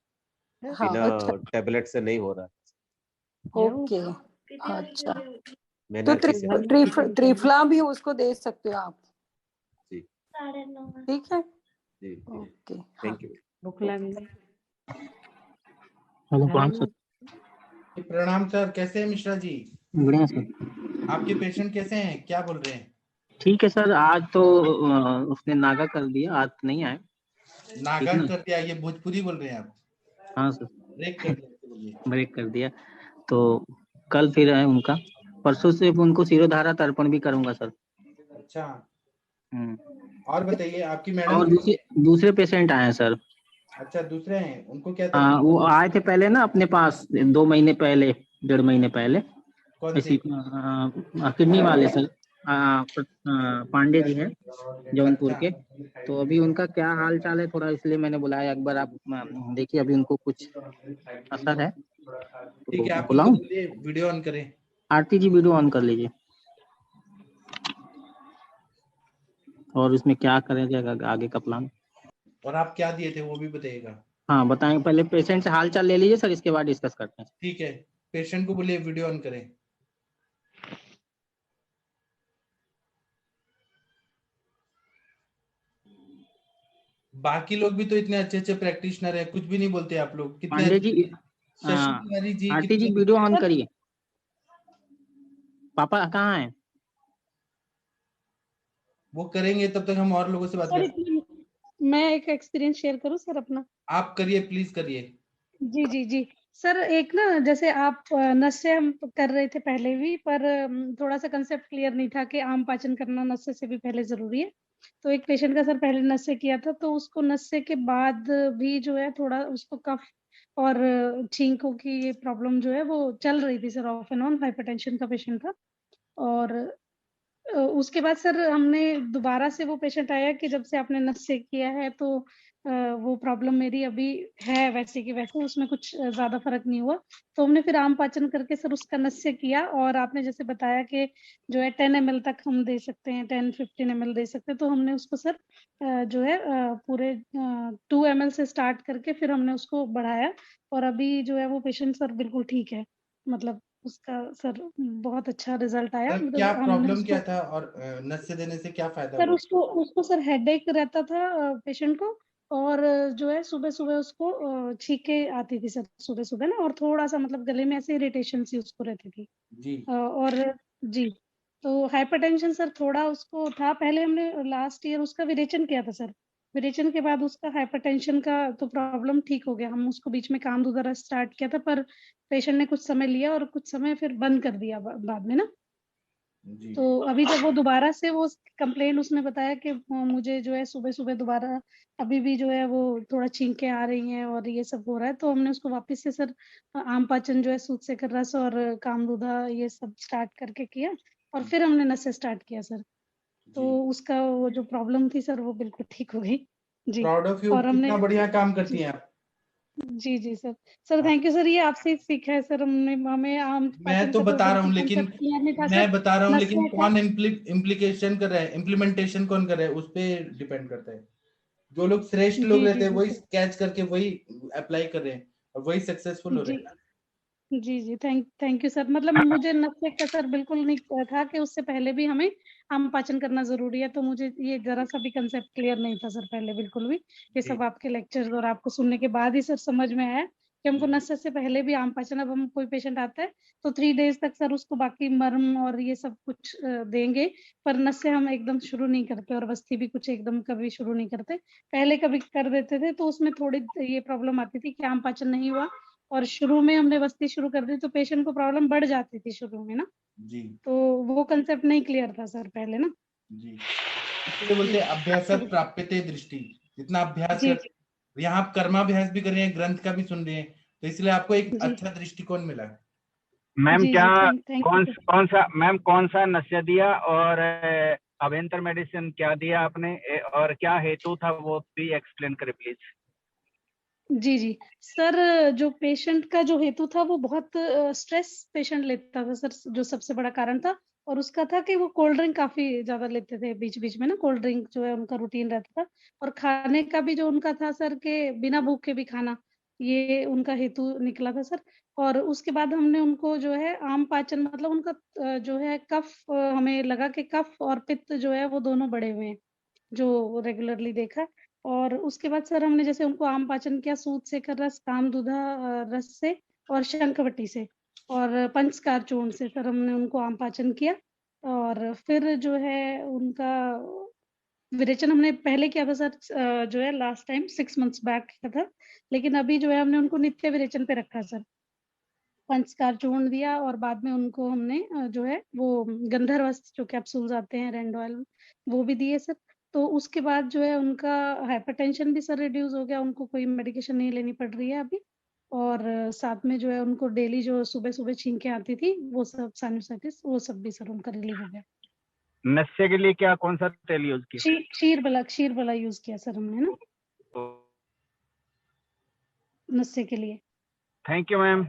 हाँ बिना अच्छा, टेबलेट से नहीं हो रहा। ओके, अच्छा। तो मेनर्जी से। त्रिफला भी उसको दे सकते हो आप, जी ठीक है, जी ओके। हाँ, थैंक यू। भूख लगी। प्रणाम सर, कैसे हैं मिश्रा जी? बढ़िया सर। आपके पेशेंट कैसे हैं, क्या बोल रहे हैं? ठीक है सर, आज तो उसने नागा कर दिया, आज नहीं आए। नागा ठीक ना? कर दिया, ये भोजपुरी बोल रहे हैं आप? हाँ सर, ब्रेक कर दिया इसको बोलिए। ब्रेक कर दिया। तो कल फिर है उनका, परसों से उनको शिरोधारा तर्पण भी करूंगा सर। अच्छा, हम्म। और बताइए आपकी मैडम और दूसरे पेशेंट आए हैं सर। अच्छा, दूसरे हैं, उनको क्या हाँ, तकलीफ? वो आए थे पहले ना अपने पास 2 महीने पहले, 1.5 महीने पहले। कौन ऐसी थे? किडनी वाले सर, पांडे जी हैं जौनपुर के। तो अभी उनका क्या हाल चाल है थोड़ा, इसलिए मैंने बुलाया, एक बार आप देखिए, अभी उनको कुछ असर है ठीक है, तो आप उनको बुलाऊं? बोलिए वीडियो ऑन करें। आरती जी वीडियो ऑन कर लीजिए, और इसमें क्या करें जाएगा आगे का प्लान। और आप क्या दिए थे वो भी बताइएगा। हाँ बताएं, पहले पेशेंट से हाल चाल ले लीजिए सर, इसके बाद डिस्कस करते हैं। ठीक है, पेशेंट को बोलिए वीडियो ऑन करें। बाकी लोग भी तो इतने अच्छे अच्छे प्रैक्टिशनर है, कुछ भी नहीं बोलते आप लोग, कितने पांडे जी, शशि तिवारी जी आरती जी कितने वीडियो ऑन करिए। पापा कहाँ है? वो करेंगे, तब तक हम और लोगों से बात सर करें। मैं एक एक्सपीरियंस शेयर करूं सर अपना? आप करिए, प्लीज करिए। जी जी जी सर, एक ना जैसे आप नस से हम कर रहे थे पहले भी, पर थोड़ा सा कंसेप्ट क्लियर नहीं था कि आम पाचन करना नस से भी पहले जरूरी है। तो एक पेशेंट का सर पहले नस से किया था, तो उसको नस से के बाद भी जो है थोड़ा उसको कफ और छींकों की ये प्रॉब्लम जो है वो चल रही थी sir, of and on. Hypertension का पेशेंट था। और उसके बाद सर हमने दोबारा से, वो पेशेंट आया कि जब से आपने नस से किया है तो वो प्रॉब्लम मेरी अभी है वैसे की वैसे, उसमें कुछ ज्यादा फर्क नहीं हुआ। तो हमने फिर आम पाचन करके सर उसका नस से किया, और आपने जैसे बताया कि जो है 10 ml तक हम दे सकते हैं, 10-15 ml दे सकते हैं। तो हमने उसको सर जो है पूरे 2 ml से स्टार्ट करके फिर हमने उसको बढ़ाया, और अभी जो है वो पेशेंट सर बिल्कुल ठीक है। मतलब उसका सर बहुत अच्छा रिजल्ट आया। मतलब क्या मतलब हमने प्रॉब्लम क्या उसको था, और नस से देने से क्या फायदा सर, हुआ? उसको उसको सर हेडेक रहता था पेशेंट को, और जो है सुबह सुबह उसको छींके आती थी सर, सुबह सुबह ना, और थोड़ा सा मतलब गले में ऐसे इरिटेशन सी उसको रहती थी। जी। और जी, तो हाइपरटेंशन सर थोड़ा उसको था। पहले हमने लास्ट ईयर उसका विरेचन किया था सर। विरेचन के बाद उसका हाइपरटेंशन का तो प्रॉब्लम ठीक हो गया। हम उसको बीच में काम दोबारा स्टार्ट किया था, पर पेशेंट ने कुछ समय लिया और कुछ समय फिर बंद कर दिया बाद में ना। जी। तो अभी जब वो दोबारा से वो कंप्लेन, उसने बताया कि मुझे जो है सुबह सुबह दोबारा अभी भी जो है वो थोड़ा छींकें आ रही हैं और ये सब हो रहा है। तो हमने उसको वापस से सर आम पाचन जो है, सूत से कर रस और कामरूधा ये सब स्टार्ट करके किया, और फिर हमने नस से स्टार्ट किया सर। तो उसका वो जो प्रॉब्लम थी सर वो बिल्कुल ठीक हो गई जी। प्राउड ऑफ यू, और हमने कितना बढ़िया काम करती जी हैं आप। जी जी sir, sir thank you sir, ये आपसे ही सीखा है सर हमने। हमें आम मैं पाचन तो का तो बता रहा बिल्कुल हूँ, लेकिन कंसेप्ट क्लियर नहीं था मैं सर। बता रहा हूँ, लेकिन नशे का कौन इम्प्लीकेशन कर रहा है, इम्प्लीमेंटेशन कौन कर रहा है, उस पे डिपेंड करता है। जो लोग श्रेष्ठ लोग जी रहते जी हैं जी वही सर, कैच करके वही अप्लाई कर रहे हैं, और वही सक्सेसफुल हो रहे जी हैं। जी जी थैंक यू सर। मतलब मुझे नशे का सर बिल्कुल नहीं था कि उससे पहले भी हमें आम पाचन करना जरूरी है। तो मुझे ये जरा सा भी कंसेप्ट क्लियर नहीं था सर पहले, बिल्कुल भी। ये जी। सब आपके लेक्चर्स और आपको सुनने के बाद ही सर समझ में आया कि हमको नशे से पहले भी आम पाचन। अब हम कोई पेशेंट आता है तो 3 days तक सर उसको बाकी मर्म और ये सब कुछ देंगे, पर नशे हम एकदम शुरू नहीं करते, और वस्ती भी कुछ एकदम कभी शुरू नहीं करते। पहले कभी कर देते थे तो उसमें थोड़ी ये प्रॉब्लम आती थी कि आम पाचन नहीं हुआ, और शुरू में हमने वस्ती शुरू कर दी तो पेशेंट को प्रॉब्लम बढ़ जाती थी शुरू में ना। जी। तो वो कंसेप्ट नहीं क्लियर था सर पहले ना। जी, इसलिए बोलते हैं अभ्यासत प्राप्यते दृष्टि। जितना अभ्यास जी कर, यहाँ आप कर्माभ्यास भी कर रहे हैं, ग्रंथ का भी सुन रहे हैं, तो इसलिए आपको एक जी अच्छा दृष्टिकोण मिला। मैम जी क्या जी थैंक यू सर। कौन सा नशा दिया, और अभ्यंतर मेडिसिन क्या दिया आपने, और क्या हेतु था वो भी एक्सप्लेन करें प्लीज। जी जी सर, जो पेशेंट का जो हेतु था वो बहुत स्ट्रेस पेशेंट लेता था सर, जो सबसे बड़ा कारण था। और उसका था कि वो कोल्ड ड्रिंक काफी ज्यादा लेते थे बीच बीच में ना, कोल्ड ड्रिंक जो है उनका रूटीन रहता था। और खाने का भी जो उनका था सर, के बिना भूख के भी खाना, ये उनका हेतु निकला था सर। और उसके बाद हमने उनको जो है आम पाचन, मतलब उनका जो है कफ, हमें लगा कि कफ और पित्त जो है वो दोनों बढ़े हुए हैं, जो रेगुलरली देखा। और उसके बाद सर हमने जैसे उनको आम पाचन किया, सूत सेकर रस, कामदूधा रस से, और शंखवटी से, और पंचकार चूर्ण से सर हमने उनको आम पाचन किया। और फिर जो है उनका विरेचन हमने पहले किया था सर, जो है लास्ट टाइम 6 मंथ्स बैक किया था, लेकिन अभी जो है हमने उनको नित्य विरेचन पे रखा सर। पंचकार चूर्ण दिया और बाद में उनको हमने जो है वो गंधर्वस्त्र जो कैप्सूल्स आते हैं रेंडोइल, वो भी दिए सर। तो उसके बाद जो है उनका हाइपरटेंशन भी सर रिड्यूस हो गया, उनको कोई मेडिकेशन नहीं लेनी पड़ रही है अभी। और साथ में जो है उनको डेली जो सुबह सुबह छींकें आती थी वो सब साइनोसाइटिस वो सब भी सर उनका रिलीव हो गया। नशे के लिए क्या कौन सा तेल यूज किया? क्षीर वाला यूज किया सर हमने ना नशे के लिए। Thank you ma'am.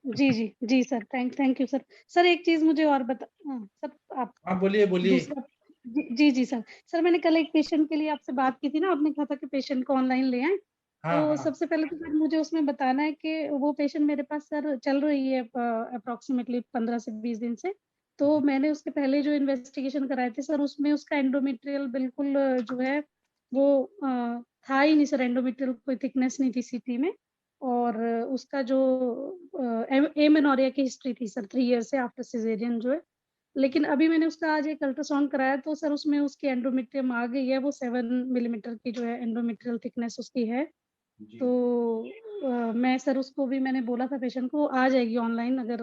जी sir, thank you sir. Sir एक चीज मुझे और बता, सर आप बोलिए दूसरा जी सर मैंने कल एक पेशेंट के लिए आपसे बात की थी ना, आपने कहा था कि पेशेंट को ऑनलाइन ले आए। तो सबसे पहले तो सर मुझे उसमें बताना है कि वो पेशेंट मेरे पास सर चल रही है अप्रोक्सीमेटली 15 से 20 दिन से। तो मैंने उसके पहले जो इन्वेस्टिगेशन कराए थे सर उसमें उसका एंडोमेट्रियल बिल्कुल जो है वो था ही नहीं सर, एंडोमेट्रियल कोई थिकनेस नहीं थी सीटी में। और उसका जो एमेनोरिया की हिस्ट्री थी सर 3 ईयर से आफ्टर सिजेरियन जो है। लेकिन अभी मैंने उसका आज एक अल्ट्रासाउंड कराया तो सर उसमें उसकी एंडोमेट्रियम आ गई है, वो 7 मिलीमीटर की जो है एंडोमेट्रियल थिकनेस उसकी है। तो मैं सर उसको भी मैंने बोला था पेशेंट को आ जाएगी ऑनलाइन, अगर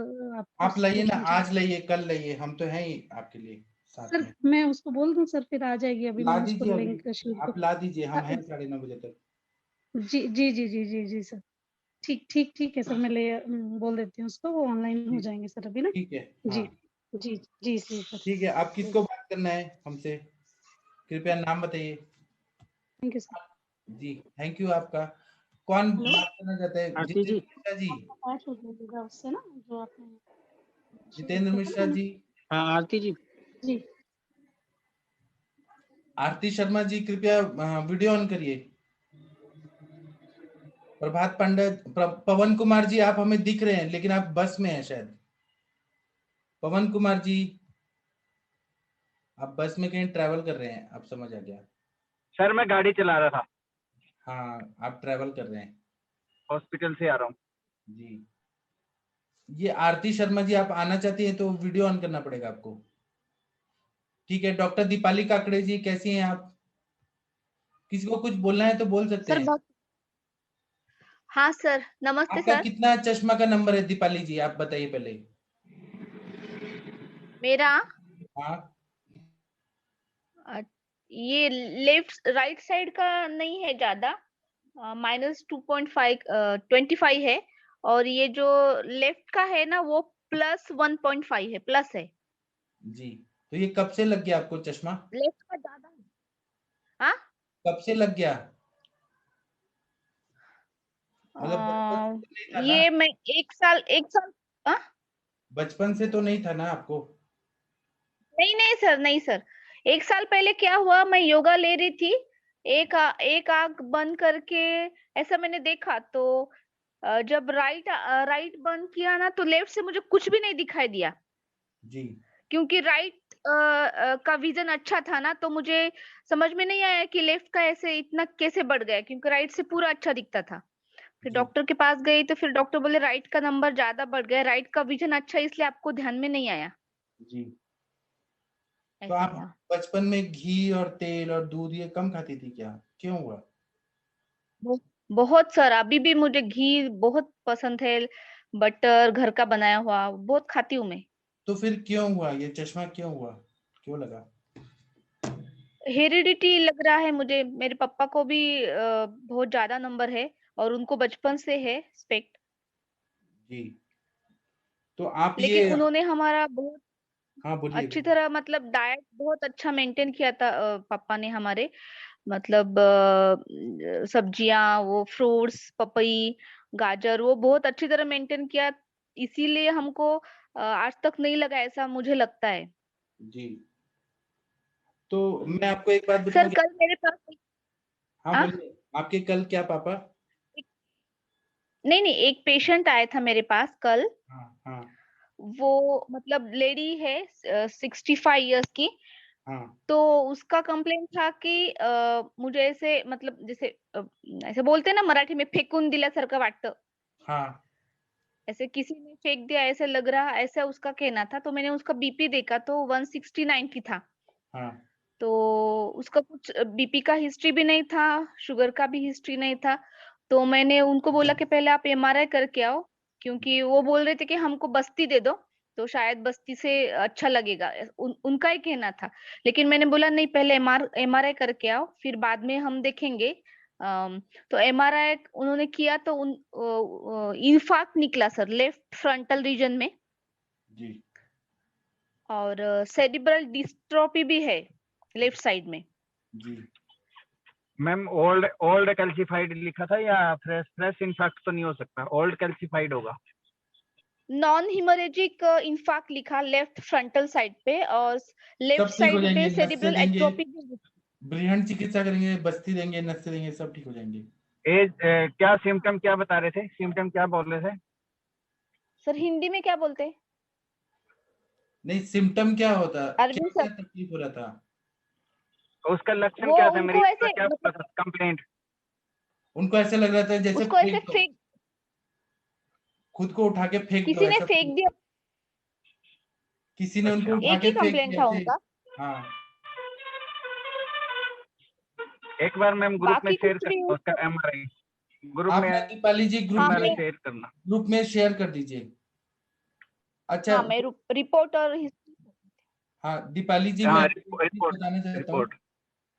आप लाइए ना, आज लाइए कल लाइए, हम तो हैं ही आपके लिए साथ सर में। मैं उसको बोल दूं सर फिर आ जाएगी, अभी ला मैं उसको दीजिए लिंक अभी, आप ला दीजिए, हम हैं 9:30 बजे तक। जी सर, ठीक है सर, मैं बोल देती हूँ उसको, वो ऑनलाइन हो जाएंगे सर अभी ना। ठीक है जी सर। ठीक है। आप किसको बात करना है हमसे, कृपया नाम बताइए। Thank you sir. जी थैंक यू आपका। कौन बात करना चाहता है? आरती जी। उससे ना जो आपने जितेंद्र मिश्रा जी। हाँ आरती जी। जी आरती शर्मा जी कृपया वीडियो ऑन करिए। प्रभात पंडित, पवन कुमार जी आप हमें दिख रहे हैं लेकिन आप बस में हैं शायद। पवन कुमार जी आप बस में कहीं ट्रैवल कर रहे हैं, आप समझ आ गया। सर मैं गाड़ी चला रहा था। हाँ आप ट्रैवल कर रहे हैं। हॉस्पिटल से आ रहा हूँ जी। ये आरती शर्मा जी आप आना चाहती हैं तो वीडियो ऑन करना पड़ेगा आपको। ठीक है। डॉक्टर दीपाली काकड़े जी कैसी हैं आप? किसी को कुछ बोलना है तो बोल सकते हैं। हाँ सर, नमस्ते आपका सर। कितना चश्मा का नंबर है दीपाली जी, आप बताइए पहले। मेरा हाँ ये लेफ्ट राइट साइड का नहीं है ज्यादा, -2.5 25 है, और ये जो लेफ्ट का है ना वो +1.5 है, प्लस है। जी। तो ये कब से लग गया आपको चश्मा? लेफ्ट का ज्यादा है। हाँ कब से लग गया? मतलब बचपन से नहीं था ना? ये मैं एक साल हाँ? बचपन से तो नहीं था ना आपको? नहीं सर, नहीं सर। 1 साल पहले क्या हुआ, मैं योगा ले रही थी, एक आंख बंद करके ऐसा मैंने देखा, तो जब राइट बंद किया ना तो लेफ्ट से मुझे कुछ भी नहीं दिखाई दिया। जी। क्योंकि राइट का विजन अच्छा था ना, तो मुझे समझ में नहीं आया कि लेफ्ट का ऐसे इतना कैसे बढ़ गया, क्योंकि राइट से पूरा अच्छा दिखता था। फिर डॉक्टर के पास गई तो फिर डॉक्टर बोले राइट का नंबर ज्यादा बढ़ गया, राइट का विजन अच्छा है इसलिए आपको ध्यान में नहीं आया। जी। तो आप बचपन में घी और तेल और दूध ये कम खाती थी क्या? क्यों हुआ? बहुत सर, अभी भी मुझे घी बहुत पसंद है, बटर घर का बनाया हुआ बहुत खाती हूँ मैं। तो फिर क्यों हुआ ये चश्मा, क्यों हुआ, क्यों लगा? हेरिडिटी लग रहा है मुझे, मेरे पापा को भी बहुत ज्यादा नंबर है और उनको बचपन से है स्पेक्ट। जी। तो आप लेकिन ये उन्होंने हमारा बहुत हाँ बोलिए। अच्छी तरह मतलब डाइट बहुत अच्छा मेंटेन किया था, पापा ने हमारे, मतलब सब्जियां, वो फ्रूट्स, पपई, गाजर, वो बहुत अच्छी तरह मेंटेन किया, इसीलिए हमको आज तक नहीं लगा ऐसा मुझे लगता है। जी। तो मैं आपको एक बात सर बताऊं। कल मेरे पास हाँ बोलिए। आपके कल क्या पापा? नहीं, एक पेशेंट आया था मेरे पास कल। हाँ। वो मतलब लेडी है 65 इयर्स की। हाँ। तो उसका कंप्लेंट था कि मुझे ऐसे मतलब जैसे ऐसे बोलते ना मराठी में फेकून दिल्यासारखं वाटतं। हाँ। ऐसे किसी ने फेंक दिया ऐसे लग रहा, ऐसा उसका कहना था। तो मैंने उसका बीपी देखा तो 169 था। हाँ तो उसका कुछ बीपी का हिस्ट्री भी नहीं था, शुगर का भी हिस्ट्री नहीं था। तो मैंने उनको बोला कि पहले आप एमआरआई करके आओ, क्योंकि वो बोल रहे थे कि हमको बस्ती दे दो, तो शायद बस्ती से अच्छा लगेगा, उनका ही कहना था। लेकिन मैंने बोला नहीं, पहले एमआरआई करके आओ, फिर बाद में हम देखेंगे। तो एमआरआई उन्होंने किया तो इंफाक्ट निकला सर, लेफ्ट फ्रंटल रीजन में। जी और सेरिब्रल डिस्ट्रोफी भी है लेफ्ट साइड में। जी। मैम ओल्ड कैल्सिफाइड लिखा था या फ्रेश इनफैक्ट तो नहीं हो सकता, ओल्ड कैल्सिफाइड होगा। नॉन हिमोरेजिक इंफाक्ट लिखा लेफ्ट फ्रंटल साइड पे, और लेफ्ट सब ठीक हो साइड पे जाएंगे, नस से सेरिब्रल देंगे, एट्रोफी। बृहन चिकित्सा करेंगे, बस्ती देंगे, नस से देंगे, सब ठीक हो जाएंगे। एज क्या सिम्टम क्या बता रहे थे, सिम्टम क्या बोल रहे थे सर हिंदी में क्या बोलते हैं? नहीं, सिम्टम क्या होता, अरविंद क्या सर, तकलीफ हो रहा था? उसका लक्षण वो क्या था, उनको मरीज का ऐसे क्या मतलब कंप्लेंट? उनको ऐसा लग रहा था जैसे उसको ऐसे फेंक दो, फेंक, खुद को उठा के फेंक दो, किसी ने ऐसा फेंक दिया। किसी ने उनको उठा एक के ही फेंक कंप्लेंट दिया था ऐसे। उनका, हाँ एक बार मैम ग्रुप में बाकी शेयर कुछ भी करना उसका एमआरआई, ग्रुप आप में ना दीपाली जी हाँ एमआरआई मैं शेयर करना। ग्रुप में शेयर कर दीजिए। अच्छा हाँ मैं रिपोर्ट और हाँ दीपाली जी, मैं हाँ आपको एक चीज रिपोर्ट बताना चाहता हूँ। रिपोर्ट।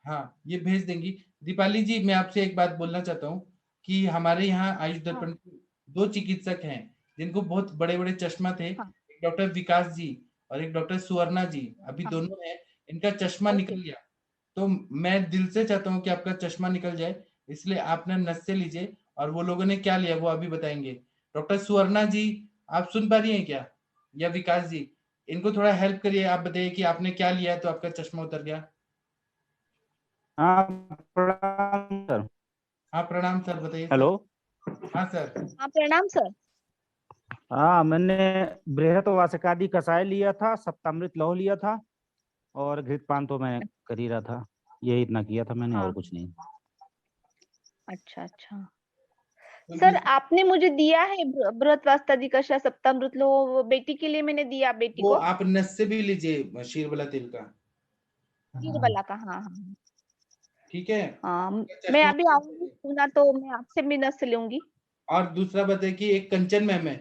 हाँ ये भेज देंगी। दीपाली जी, मैं आपसे एक बात बोलना चाहता हूँ कि हमारे यहाँ आयुष हाँ दर्पण के 2 चिकित्सक हैं जिनको बहुत बड़े बड़े चश्मा थे, हाँ एक डॉक्टर विकास जी और एक डॉक्टर सुवर्णा जी, अभी हाँ दोनों हैं, इनका चश्मा ओके निकल गया। तो मैं दिल से चाहता हूँ कि आपका चश्मा निकल जाए, इसलिए आप ना नस से लीजिए, और वो लोगों ने क्या लिया वो अभी बताएंगे। डॉक्टर सुवर्णा जी, आप सुन पा रही हैं क्या? या विकास जी, इनको थोड़ा हेल्प करिए, आप बताइए कि आपने क्या लिया है तो आपका चश्मा उतर गया। हाँ प्रणाम सर। हाँ प्रणाम सर, बताइए हेलो। सर। हाँ सर। हाँ प्रणाम सर। हाँ मैंने बृहत वासकादि कषाय लिया था, सप्तामृत लौह लिया था, और घृतपान तो मैं कर ही रहा था, यही इतना किया था मैंने और हाँ कुछ नहीं। अच्छा अच्छा। तो सर दूसरा आपने मुझे दिया है बृहत वास्तादि कषाय सप्तामृत लो, वो बेटी के लिए मैंने दिया, बेटी वो को आप नस से भी लीजिए, शीरबला तेल का। गिरबला का। हाँ हाँ ठीक है, हाँ, आपका मैं चश्मा अभी उतर आऊंगी जाएगा। पुणे तो मैं आपसे भी नस लूंगी। और दूसरा बताइए कि एक कंचन मैम है,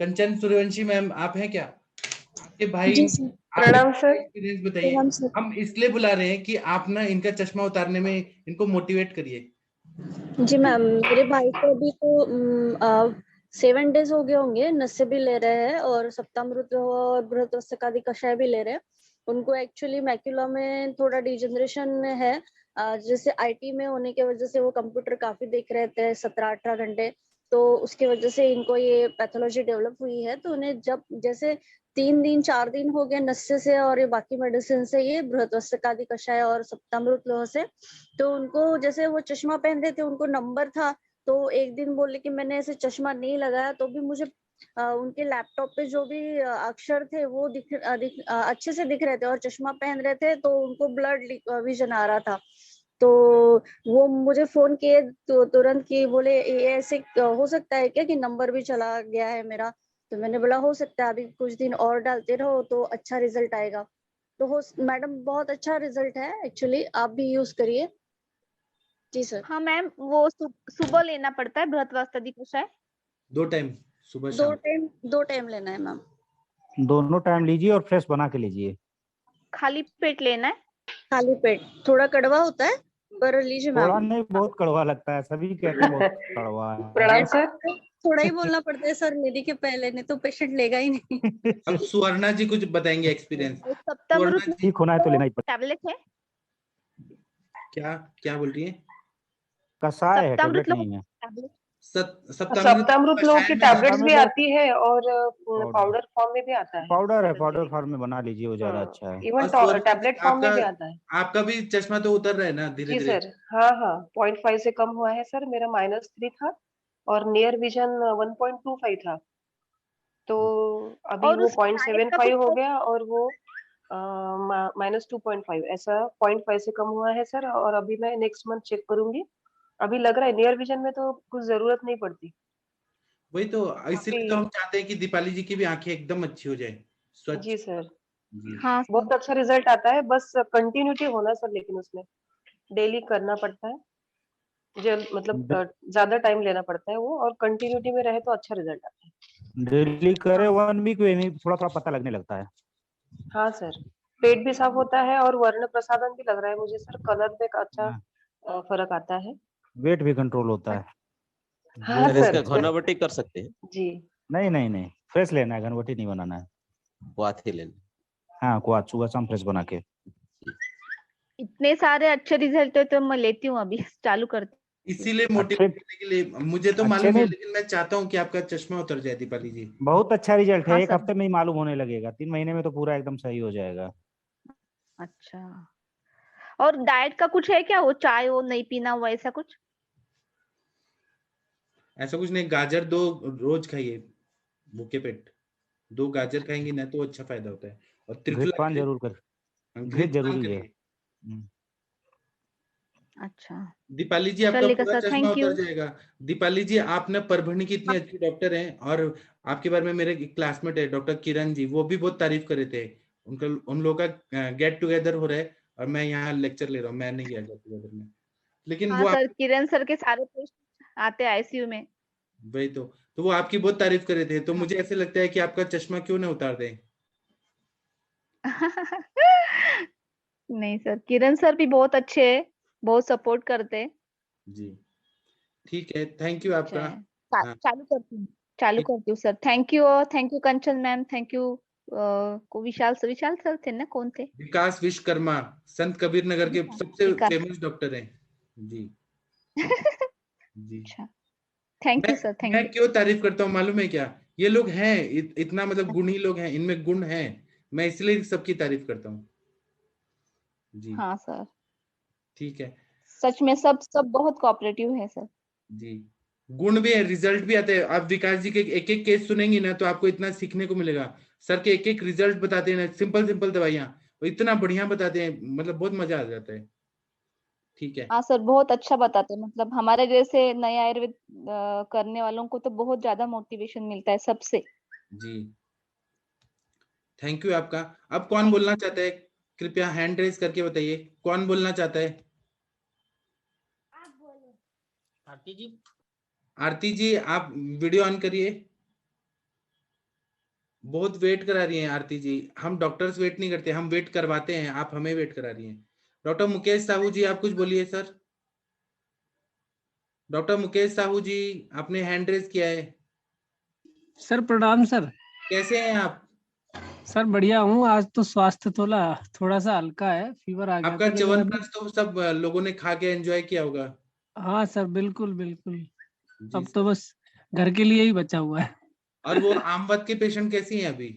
कंचन सूर्यवंशी मैम, आप हैं क्या? आपके भाई, जी सर। आपके प्रणाम भाई का सर। एक्सपीरियंस बताइए। प्रणाम सर। हम इसलिए बुला रहे हैं कि आप ना इनका चश्मा उतारने में इनको मोटिवेट करिए। जी मैम, मेरे भाई को अभी तो 7 डेज हो गए होंगे, नशे भी ले रहे हैं और सप्तामृत और बृहस्पति कषाय भी ले रहे हैं। उनको एक्चुअली मैक्युला में थोड़ा डिजनरेशन है। जैसे आईटी में होने की वजह से वो कंप्यूटर काफी देख रहे थे 17-18 घंटे, तो उसकी वजह से इनको ये पैथोलॉजी डेवलप हुई है। तो उन्हें जब जैसे 3 दिन 4 दिन हो गए नशे से और ये बाकी मेडिसिन से, ये बृहस्पति कषाय और सप्तामृत लोह से, तो उनको जैसे वो चश्मा पहनते थे, उनको नंबर था। तो एक दिन बोले कि मैंने ऐसे चश्मा नहीं लगाया तो भी मुझे उनके लैपटॉप पे जो भी अक्षर थे वो अच्छे से दिख रहे थे, और चश्मा पहन रहे थे तो उनको ब्लड विजन आ रहा था। तो वो मुझे फोन किए तो तुरंत, कि बोले ये ऐसे हो सकता है क्या कि नंबर भी चला गया है मेरा? तो मैंने बोला हो सकता है, अभी कुछ दिन और डालते रहो तो अच्छा रिजल्ट आएगा। तो हो मैडम, बहुत अच्छा रिजल्ट है एक्चुअली, आप भी यूज करिए। जी सर। हाँ मैम, वो सुबह लेना पड़ता है बृहत वास्तादि कषाय? 2 टाइम, सुबह दो शाम। टाइम 2 टाइम लेना है मैम। दोनों टाइम लीजिए और फ्रेश बना के लीजिए। खाली पेट लेना है? खाली पेट, थोड़ा कड़वा होता है पर लीजिए थोड़ा मैम। नहीं, बहुत कड़वा लगता है, सभी कहते हैं बहुत कड़वा प्रणाम है। सर। थोड़ा ही बोलना पड़ता है सर लेने के पहले, नहीं तो पेशेंट लेगा ही नहीं। अब सुवर्णा जी कुछ बताएंगे एक्सपीरियंस। सप्तामृत सुवर्णा जी, ठीक होना है तो लेना ही पड़ेगा। टैबलेट है? क्या क्या बोल रही है? कषाय है, सप्तामृत टेबलेट लो नहीं है। टैबलेट। सप्तामृत सप्तामृत लोह कषाय की में टैबलेट्स आता भी मतलब आती है और पाउडर पाउडर फॉर्म में भी आता है। पाउडर है, पाउडर फॉर्म में बना लीजिए, वो ज्यादा हाँ, अच्छा है। इवन और सुवर्णा जी, टैबलेट फॉर्म में आपका भी आता है। आपका भी चश्मा तो उतर रहा है ना धीरे जी धीरे? सर। हाँ हाँ, 0.5 से कम हुआ है सर, मेरा -3 था और नियर विजन 1.25 था। तो अभी और वो उसकी डाइट का 0.75 हो कुछ? गया और वो -2.5 ऐसा 0.5 से कम हुआ है सर। और अभी मैं नेक्स्ट मंथ चेक करूंगी। अभी लग रहा है नियर विजन में तो कुछ जरूरत नहीं पड़ती। वही तो, इसलिए तो हम चाहते हैं कि दीपाली जी की भी आंखें एकदम अच्छी हो जाए, स्वच्छ। जी सर, जी हाँ बहुत अच्छा रिजल्ट आता है, बस कंटिन्यूटी होना सर, लेकिन उसमें डेली करना पड़ता है, मतलब ज्यादा टाइम लेना पड़ता है वो, और कंटिन्यूटी में रहे तो अच्छा रिजल्ट आता है। डेली करे 1 वीक में थोड़ा थोड़ा पता लगने लगता है। हाँ सर, पेट भी साफ होता है और वर्ण प्रसादन भी लग रहा है मुझे सर, कलर में एक अच्छा फर्क आता है। वेट भी कंट्रोल होता है। हाँ सर सर, इसका घनावटी कर सकते हैं? जी नहीं नहीं नहीं, फ्रेश लेना है, घनवटी नहीं बनाना है। क्वाथ ही लेना। हाँ, क्वाथ सुबह शाम फ्रेश बना के। इतने सारे अच्छे रिजल्ट है तो मैं लेती हूँ, अभी चालू करती हूँ। इसीलिए मोटिवेट करने के लिए, मुझे तो अच्छे मालूम है, में लेकिन मैं चाहता हूँ कि आपका चश्मा उतर जाए दीपाली जी। बहुत अच्छा रिजल्ट है। हाँ एक सर। हफ्ते में ही मालूम होने लगेगा, 3 महीने में तो पूरा एकदम सही हो जाएगा। अच्छा, और डाइट का कुछ है क्या, वो चाय वो नहीं पीना हुआ ऐसा कुछ? ऐसा कुछ नहीं, गाजर 2 रोज खाइए भूखे पेट, 2 गाजर खाएंगे ना तो अच्छा फायदा होता है। और त्रिफला घृतपान करिए, जरूर कर, घृत घृतपान जरूरी है। करिए। अच्छा, दीपाली जी आपका चलेगा पूरा सर, चश्मा थैंक यू। उतर जाएगा। दीपाली जी, आप ना परभणी की इतनी अच्छी डॉक्टर हैं, और आपके बारे में मेरे क्लासमेट है डॉक्टर किरण जी, वो भी बहुत तारीफ कर रहे थे। उनका, उन लोगों का गेट टुगेदर हो रहा है और मैं यहाँ लेक्चर ले रहा हूँ, मैं नहीं गया गेट टुगेदर में, लेकिन हाँ वो सर, आप, किरण सर के सारे पेशेंट आते हैं आईसीयू में। वही तो वो आपकी बहुत तारीफ कर रहे थे, तो हाँ। मुझे ऐसे लगता है कि आपका चश्मा क्यों ना उतार दें। नहीं सर, किरण सर भी बहुत अच्छे हैं, बहुत सपोर्ट करते हैं। जी ठीक है, थैंक यू अच्छा आपका। है। हाँ चालू करती हूँ, चालू करती हूँ सर। थैंक यू, और thank you Kanchan ma'am, thank you को विशाल सर थे ना, कौन थे? विकास विश्वकर्मा, संत कबीर नगर के सबसे विकास। फेमस डॉक्टर हैं। जी जी। अच्छा, थैंक यू सर, थैंक मैं यू। क्यों तारीफ करता हूँ मालूम है क्या? ये लोग हैं, इतना मतलब गुणी लोग हैं, इनमें गुण है, मैं इसलिए सबकी तारीफ करता हूँ। जी हाँ सर, ठीक है। सच में सब सब बहुत कोऑपरेटिव है सर। जी, गुण भी है, रिजल्ट भी आते हैं। आप विकास जी के एक एक केस सुनेंगी ना तो आपको इतना सीखने को मिलेगा। सर के एक एक रिजल्ट बताते हैं ना, सिंपल सिंपल दवाइयाँ, वो इतना बढ़िया बताते हैं, मतलब बहुत मजा आ जाता है। ठीक है। हाँ सर, बहुत अच्छा बताते हैं, मतलब हमारे जैसे नए आयुर्वेद करने वालों को तो बहुत ज्यादा मोटिवेशन मिलता है सबसे। जी थैंक यू आपका। अब कौन बोलना चाहता है? कृपया हैंड रेज करके बताइए, कौन बोलना चाहता है? आरती जी। आरती जी, आप वीडियो ऑन करिए। बहुत वेट करा रही हैं आरती जी, हम डॉक्टर्स वेट नहीं करते, हम वेट करवाते हैं, आप हमें वेट करा रही हैं। डॉक्टर मुकेश साहू जी, आप कुछ बोलिए सर। डॉक्टर मुकेश साहू जी, आपने हैंड रेज किया है। सर प्रणाम सर। कैसे हैं आप? सर बढ़िया हूँ, आज तो स्वास्थ्य थोड़ा सा हल्का है, फीवर आ गया आपका था, लेकिन च्यवनप्राश तो सब लोगों ने खा के एंजॉय किया होगा। हाँ सर, बिल्कुल बिल्कुल। जी अब सर। तो बस घर के लिए ही बचा हुआ है। और वो आमवत के पेशेंट कैसी हैं अभी?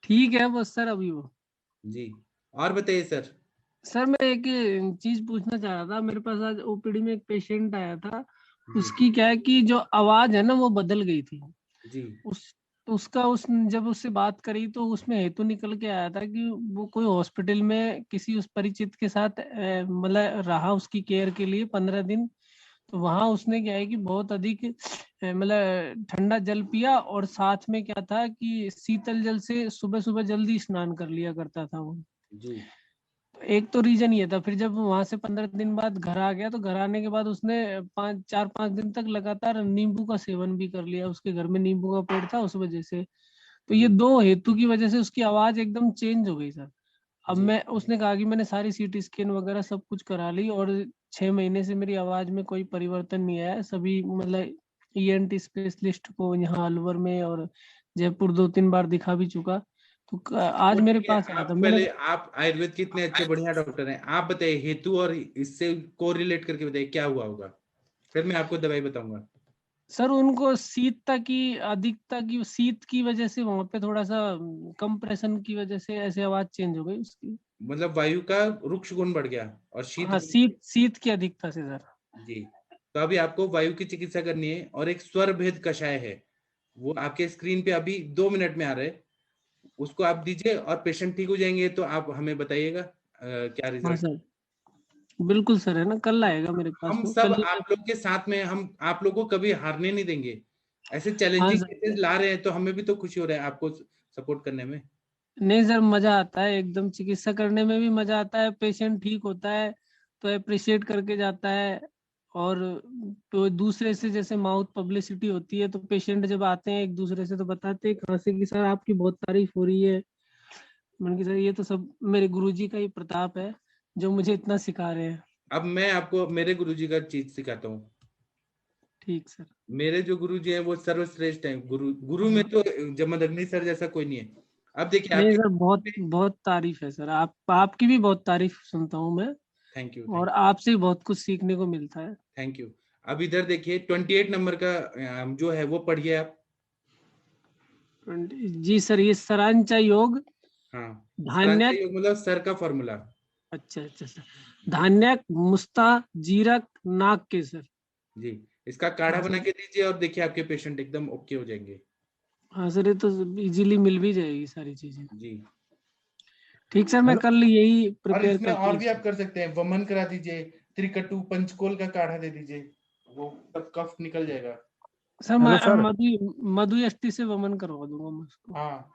ठीक है बस सर अभी वो। जी, और बताइए सर। सर मैं एक चीज पूछना चाह रहा था, मेरे पास आज ओपीडी में एक पेशेंट आया था, जी उसकी क्या है कि जो आवाज है ना वो बदल गई थी। जी उसका जब उससे बात करी तो उसमें हेतु निकल के आया था कि वो कोई हॉस्पिटल में किसी उस परिचित के साथ मतलब रहा उसकी केयर के लिए 15 दिन। तो वहां उसने क्या है कि बहुत अधिक मतलब ठंडा जल पिया, और साथ में क्या था कि शीतल जल से सुबह सुबह जल्दी स्नान कर लिया करता था वो। जी एक तो रीजन ये था। फिर जब वहां से 15 दिन बाद घर आ गया, तो घर आने के बाद उसने 4-5 दिन तक लगातार नींबू का सेवन भी कर लिया, उसके घर में नींबू का पेड़ था उस वजह से। तो ये 2 हेतु की वजह से उसकी आवाज एकदम चेंज हो गई सर। अब उसने कहा कि मैंने सारी सीटी स्कैन वगैरह सब कुछ करा ली, और 6 महीने से मेरी आवाज में कोई परिवर्तन नहीं आया। सभी मतलब ईएनटी स्पेशलिस्ट को यहाँ अलवर में और जयपुर 2-3 बार दिखा भी चुका। तो आज वो मेरे ठीक है, पास आया आप था पहले, मैंने। आप आयुर्वेद के इतने अच्छे बढ़िया डॉक्टर हैं, आप बताइए हेतु और इससे को रिलेट करके बताइए क्या हुआ होगा, फिर मैं आपको दवाई बताऊंगा। सर उनको शीतता की अधिकता की, शीत की वजह से वहां पे थोड़ा सा कंप्रेशन की वजह से ऐसे आवाज चेंज हो गई उसकी। मतलब वायु का रुक्ष गुण बढ़ गया और शीत हाँ, गुण। शीत की अधिकता से सर। जी, तो अभी आपको वायु की चिकित्सा करनी है, और एक स्वर भेद कषाय है, वो आपके स्क्रीन पे अभी 2 मिनट में आ रहा है, उसको आप दीजिए और पेशेंट ठीक हो जाएंगे तो आप हमें बताइएगा क्या हाँ रिजल्ट। सर, बिल्कुल सर, है ना, कल आएगा मेरे पास हम वो, सब कल ही आप लोग के साथ में, हम आप लोगों को कभी हारने नहीं देंगे। ऐसे हाँ चैलेंजिंग सर। केसेस ला रहे हैं तो हमें भी तो खुशी हो रहा है आपको सपोर्ट करने में। नहीं सर, मजा आता है एकदम, चिकित्सा करने में भी मजा आता है, पेशेंट ठीक होता है तो अप्रिशिएट करके जाता है। और तो दूसरे से जैसे माउथ पब्लिसिटी होती है, तो पेशेंट जब आते हैं एक दूसरे से तो बताते हैं कहाँ से कि सर आपकी बहुत तारीफ हो रही है। मैंने कहा सर ये तो सब मेरे गुरुजी का ही प्रताप है जो मुझे इतना सिखा रहे हैं। अब मैं आपको मेरे गुरुजी का चीज सिखाता हूँ। ठीक सर। मेरे जो गुरुजी हैं वो सर्वश्रेष्ठ हैं। गुरु में तो जमदग्नि सर जैसा कोई नहीं है। अब देखिए नहीं आपके सर, बहुत बहुत तारीफ है सर, आपकी भी बहुत तारीफ सुनता हूँ मैं, थैंक यू और आपसे भी बहुत कुछ सीखने को मिलता है। Thank you. अब इधर देखिए 28 नंबर का जो है वो पढ़िए आप। जी सर, ये सरांचा योग हाँ, धान्य, सरांचा योग मतलब सर का फॉर्मूला। अच्छा अच्छा सर, धान्य मुस्ता जीरक नाक के सर। जी, इसका काढ़ा बना के दीजिए और देखिए आपके पेशेंट एकदम ओके हो जाएंगे। हाँ सर, ये तो इजीली मिल भी जाएगी सारी चीजें। जी ठीक सर, मैं कल यही और प्रिपेयर इसमें और भी आप कर सकते हैं, वमन करा दीजिए, त्रिकटु पंचकोल का काढ़ा दे दीजिए, वो तब कफ निकल जाएगा। सर मैं मधु एसटी से वमन करवा दूंगा मैं उसको। हाँ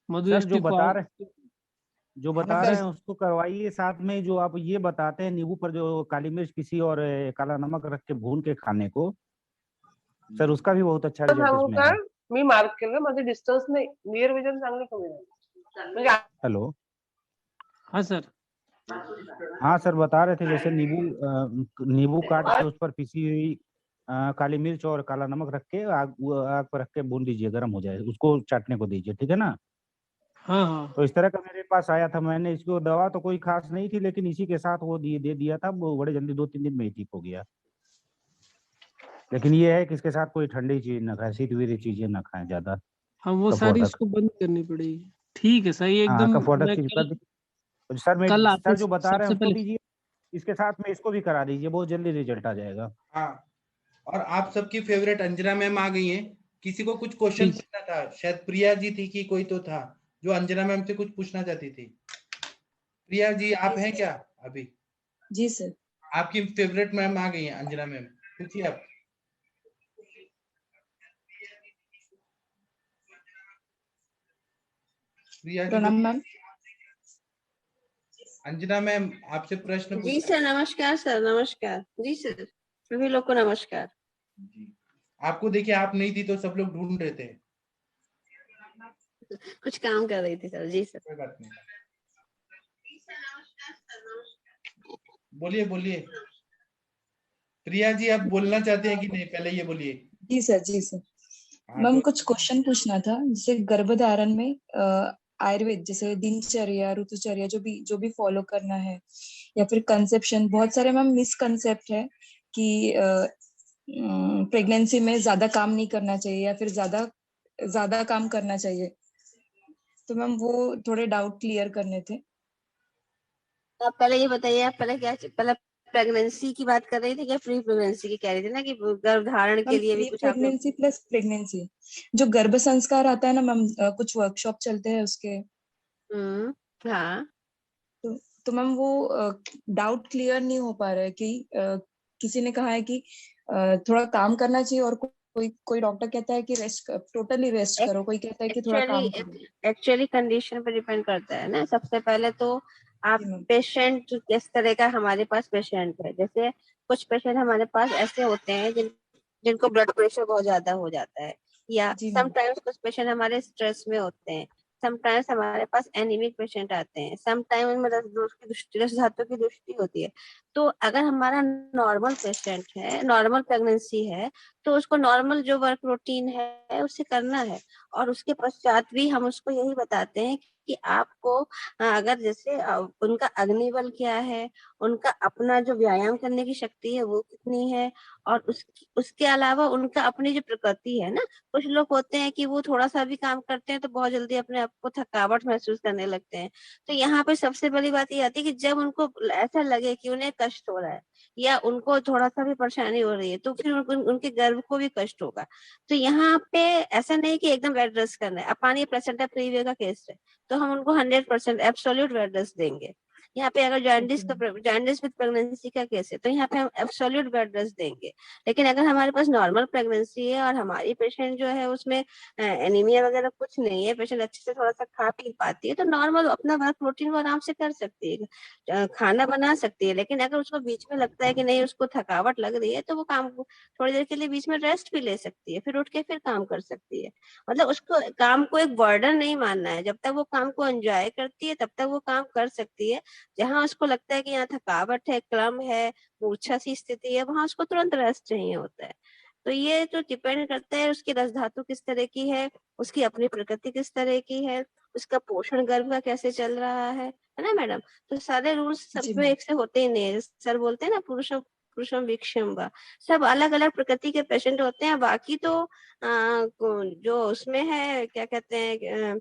मधु सर एसटी जो बता रहे हैं उसको करवाइए, साथ में जो आप ये बताते हैं नींबू पर जो काली मिर्च पीसी और काला नमक रख के भून के खाने को, सर उसका भी बहुत अच्छा रिजल्ट सांगू इसमें का है। मी मार्क केलं, माझं डिस्टन्स नाही, नियर विजन चांगलं कमी झालं म्हणजे हेलो, हाँ सर। हाँ सर, बता रहे थे जैसे नींबू काट के उस पर पीसी हुई काली मिर्च और काला नमक रख के आग पर रख के भून दीजिए, गर्म हो जाए, उसको चाटने को दीजिए, ठीक है ना। हाँ हाँ। तो इस तरह का मेरे पास आया था, मैंने इसको दवा तो कोई खास नहीं थी, लेकिन इसी के साथ वो दे दिया था, वो बड़े जल्दी 2-3 दिन में ही ठीक हो गया। लेकिन ये है कि इसके साथ कोई ठंडी चीज ना खाएं, शीत हुई चीजें ना खाएं ज्यादा। हाँ, वो सारी इसको बंद करनी पड़ेगी। ठीक है सर, ये हाँ, एकदम कफोटक मैं चीज कर दीजिए। सर जो बता रहे हैं उसको दीजिए, इसके साथ में इसको भी करा दीजिए, बहुत जल्दी रिजल्ट आ जाएगा। हाँ, और आप सबकी फेवरेट अंजना मैम आ गई हैं। किसी को कुछ क्वेश्चन पूछना था, शायद प्रिया जी थी कि कोई तो था जो अंजना मैम से कुछ पूछना चाहती थी। प्रिया जी आप हैं क्या अभी? जी सर। आपकी फेवरेट मैम आ गई हैं अंजना मैम, पूछिए आप। प्रिया जी प्रणाम मैम। अंजना मैम आपसे प्रश्न जी सर, नमस्कार सर, नमस्कार जी सर, सभी लोग को नमस्कार। आपको देखिए, आप नहीं थी तो सब लोग ढूंढ रहे थे। कुछ काम कर रही थी सर। जी सर। कोई बात नहीं, बोलिए बोलिए। प्रिया जी आप बोलना चाहते हैं कि नहीं, पहले ये बोलिए। जी सर, जी सर। मैम कुछ क्वेश्चन पूछना था, जैसे गर्भधारण में आयुर्वेद जैसे दिनचर्या ऋतुचर्या जो भी फॉलो करना है, या फिर कंसेप्शन, बहुत सारे मैम मिसकंसेप्ट है कि प्रेगनेंसी में ज्यादा काम नहीं करना चाहिए या फिर ज्यादा काम करना चाहिए, तो मैम वो थोड़े डाउट क्लियर करने थे। आप पहले ये बताइए, आप पहले प्रेगनेंसी की बात कर रही थी क्या प्री प्रेगनेंसी की कह रही थी ना, कि गर्भधारण के लिए भी कुछ प्रेगनेंसी प्लस प्रेगनेंसी जो गर्भ संस्कार आता है ना मैम, कुछ वर्कशॉप चलते हैं उसके। हाँ, तो मैम वो डाउट क्लियर नहीं हो पा रहा है कि किसी ने कहा है कि थोड़ा काम करना चाहिए, और कोई डॉक्टर कहता है कि टोटली रेस्ट करो, कोई कहता है कि थोड़ा काम करो। एक्चुअली कंडीशन पे डिपेंड करता है ना। सबसे पहले तो आप पेशेंट किस तरह का हमारे पास पेशेंट है। जैसे कुछ पेशेंट हमारे पास ऐसे होते हैं जिनको ब्लड प्रेशर बहुत ज्यादा हो जाता है, या समटाइम्स कुछ पेशेंट हमारे स्ट्रेस में होते हैं, समटाइम्स हमारे पास एनीमिक पेशेंट आते हैं, समटाइम्स में रस धातु की दृष्टि होती है। तो अगर हमारा नॉर्मल पेशेंट है, नॉर्मल प्रेगनेंसी है, तो उसको नॉर्मल जो वर्क रूटीन है उसे करना है, और उसके पश्चात भी हम उसको यही बताते हैं कि आपको अगर जैसे उनका अग्निबल क्या है, उनका अपना जो व्यायाम करने की शक्ति है वो कितनी है, और उसके अलावा उनका अपनी जो प्रकृति है ना, कुछ लोग होते हैं कि वो थोड़ा सा भी काम करते हैं तो बहुत जल्दी अपने आप को थकावट महसूस करने लगते हैं। तो यहाँ पे सबसे बड़ी बात ये आती है कि जब उनको ऐसा लगे कि उन्हें कष्ट हो रहा है या उनको थोड़ा सा भी परेशानी हो रही है, तो फिर उनके गर्भ को भी कष्ट होगा। तो यहाँ पे ऐसा नहीं कि एकदम बेड रेस्ट करना है। अब मानिए प्लेसेंटा प्रीविया का केस है, तो हम उनको 100% एब्सोल्यूट बेड रेस्ट देंगे। यहाँ पे अगर जॉन्डिस विद प्रेगनेंसी का केस है तो यहाँ पे हम एब्सोल्यूट बेड रेस्ट देंगे। लेकिन अगर हमारे पास नॉर्मल प्रेगनेंसी है और हमारी पेशेंट जो है उसमें एनीमिया वगैरह कुछ नहीं है, पेशेंट अच्छे से थोड़ा सा खा पी पाती है, तो नॉर्मल अपना वर्क रूटीन वो आराम से कर सकती है, खाना बना सकती है। लेकिन अगर उसको बीच में लगता है कि नहीं उसको थकावट लग रही है तो वो काम थोड़ी देर के लिए बीच में रेस्ट भी ले सकती है, फिर उठ के फिर काम कर सकती है। मतलब उसको काम को एक बर्डन नहीं मानना है, जब तक वो काम को एंजॉय करती है तब तक वो काम कर सकती है। जहाँ उसको लगता है कि यहाँ थकावट है, क्रम है, मूर्छा सी स्थिति है, वहां उसको तुरंत रेस्ट चाहिए होता है। तो ये जो डिपेंड करता है उसकी रस धातु किस तरह की है, उसकी अपनी प्रकृति किस तरह की है, उसका पोषण गर्भ का कैसे चल रहा है ना मैडम। तो सारे रूल्स सब में एक से होते ही नहीं है। सर बोलते हैं ना पुरुषम वीक्षम वा, सब अलग अलग प्रकृति के पेशेंट होते हैं। बाकी तो जो उसमें है क्या कहते हैं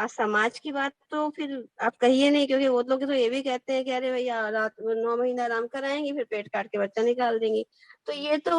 समाज की बात तो फिर आप कहिए नहीं, क्योंकि वो लोग तो ये भी कहते हैं कि अरे भैया रात 9 महीना आराम कराएंगे फिर पेट काट के बच्चा निकाल देंगी। तो ये तो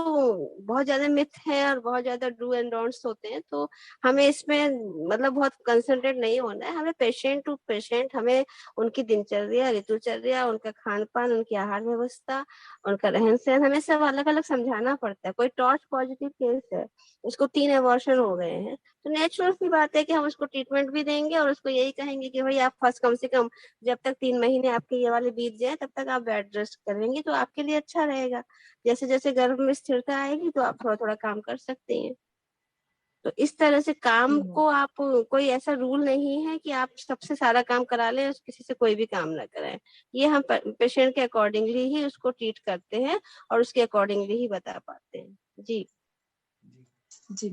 बहुत ज्यादा मिथ है और बहुत ज्यादा डू एंड डोंट्स होते हैं। तो हमें इसमें मतलब बहुत कंसंट्रेट नहीं होना है, हमें पेशेंट टू पेशेंट हमें उनकी दिनचर्या, ऋतुचर्या, उनका खान पान, उनकी आहार व्यवस्था, उनका रहन सहन हमें सब अलग अलग समझाना पड़ता है। कोई टॉर्च पॉजिटिव केस है, उसको 3 एबॉर्शन हो गए हैं, तो नेचुरल सी बात है कि हम उसको ट्रीटमेंट भी देंगे और उसको यही कहेंगे कि भाई आप फर्स्ट कम से कम जब तक 3 महीने आपके ये वाले बीत जाए तब तक आप बेड रेस्ट करेंगे तो आपके लिए अच्छा रहेगा। जैसे जैसे गर्भ में स्थिरता आएगी तो आप थोड़ा थोड़ा काम कर सकते हैं। तो इस तरह से काम को आप, कोई ऐसा रूल नहीं है कि आप सबसे सारा काम करा लें और किसी से कोई भी काम ना कराएं। ये हम पेशेंट के अकॉर्डिंगली ही उसको ट्रीट करते हैं और उसके अकॉर्डिंगली ही बता पाते हैं। जी जी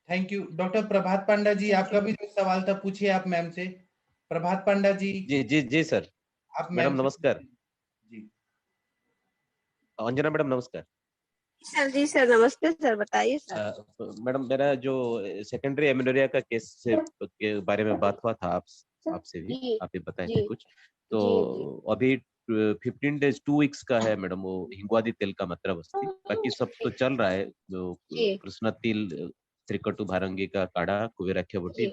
थैंक यू। डॉक्टर प्रभात पांडा जी, आपका भी जो सवाल था पूछिए आप मैम से। प्रभात पांडा जी। जी जी जी सर। आप मैडम नमस्कार। जी अंजना मैडम नमस्कार। सर। जी सर नमस्ते सर, बताइए सर। मैडम मेरा जो सेकेंडरी एमेनोरिया का केस के बारे में बात हुआ था आपसे भी, आप भी बताए थे कुछ। तो अभी 15 डेज 2 वीक्स का है मैडम, वो हिंगवादी तेल का मात्रा बस्ती, बाकी सब तो चल रहा है। जो कृष्णा तिल, त्रिकटु भारंगी का काढ़ा, कुबेराख्या बोटी,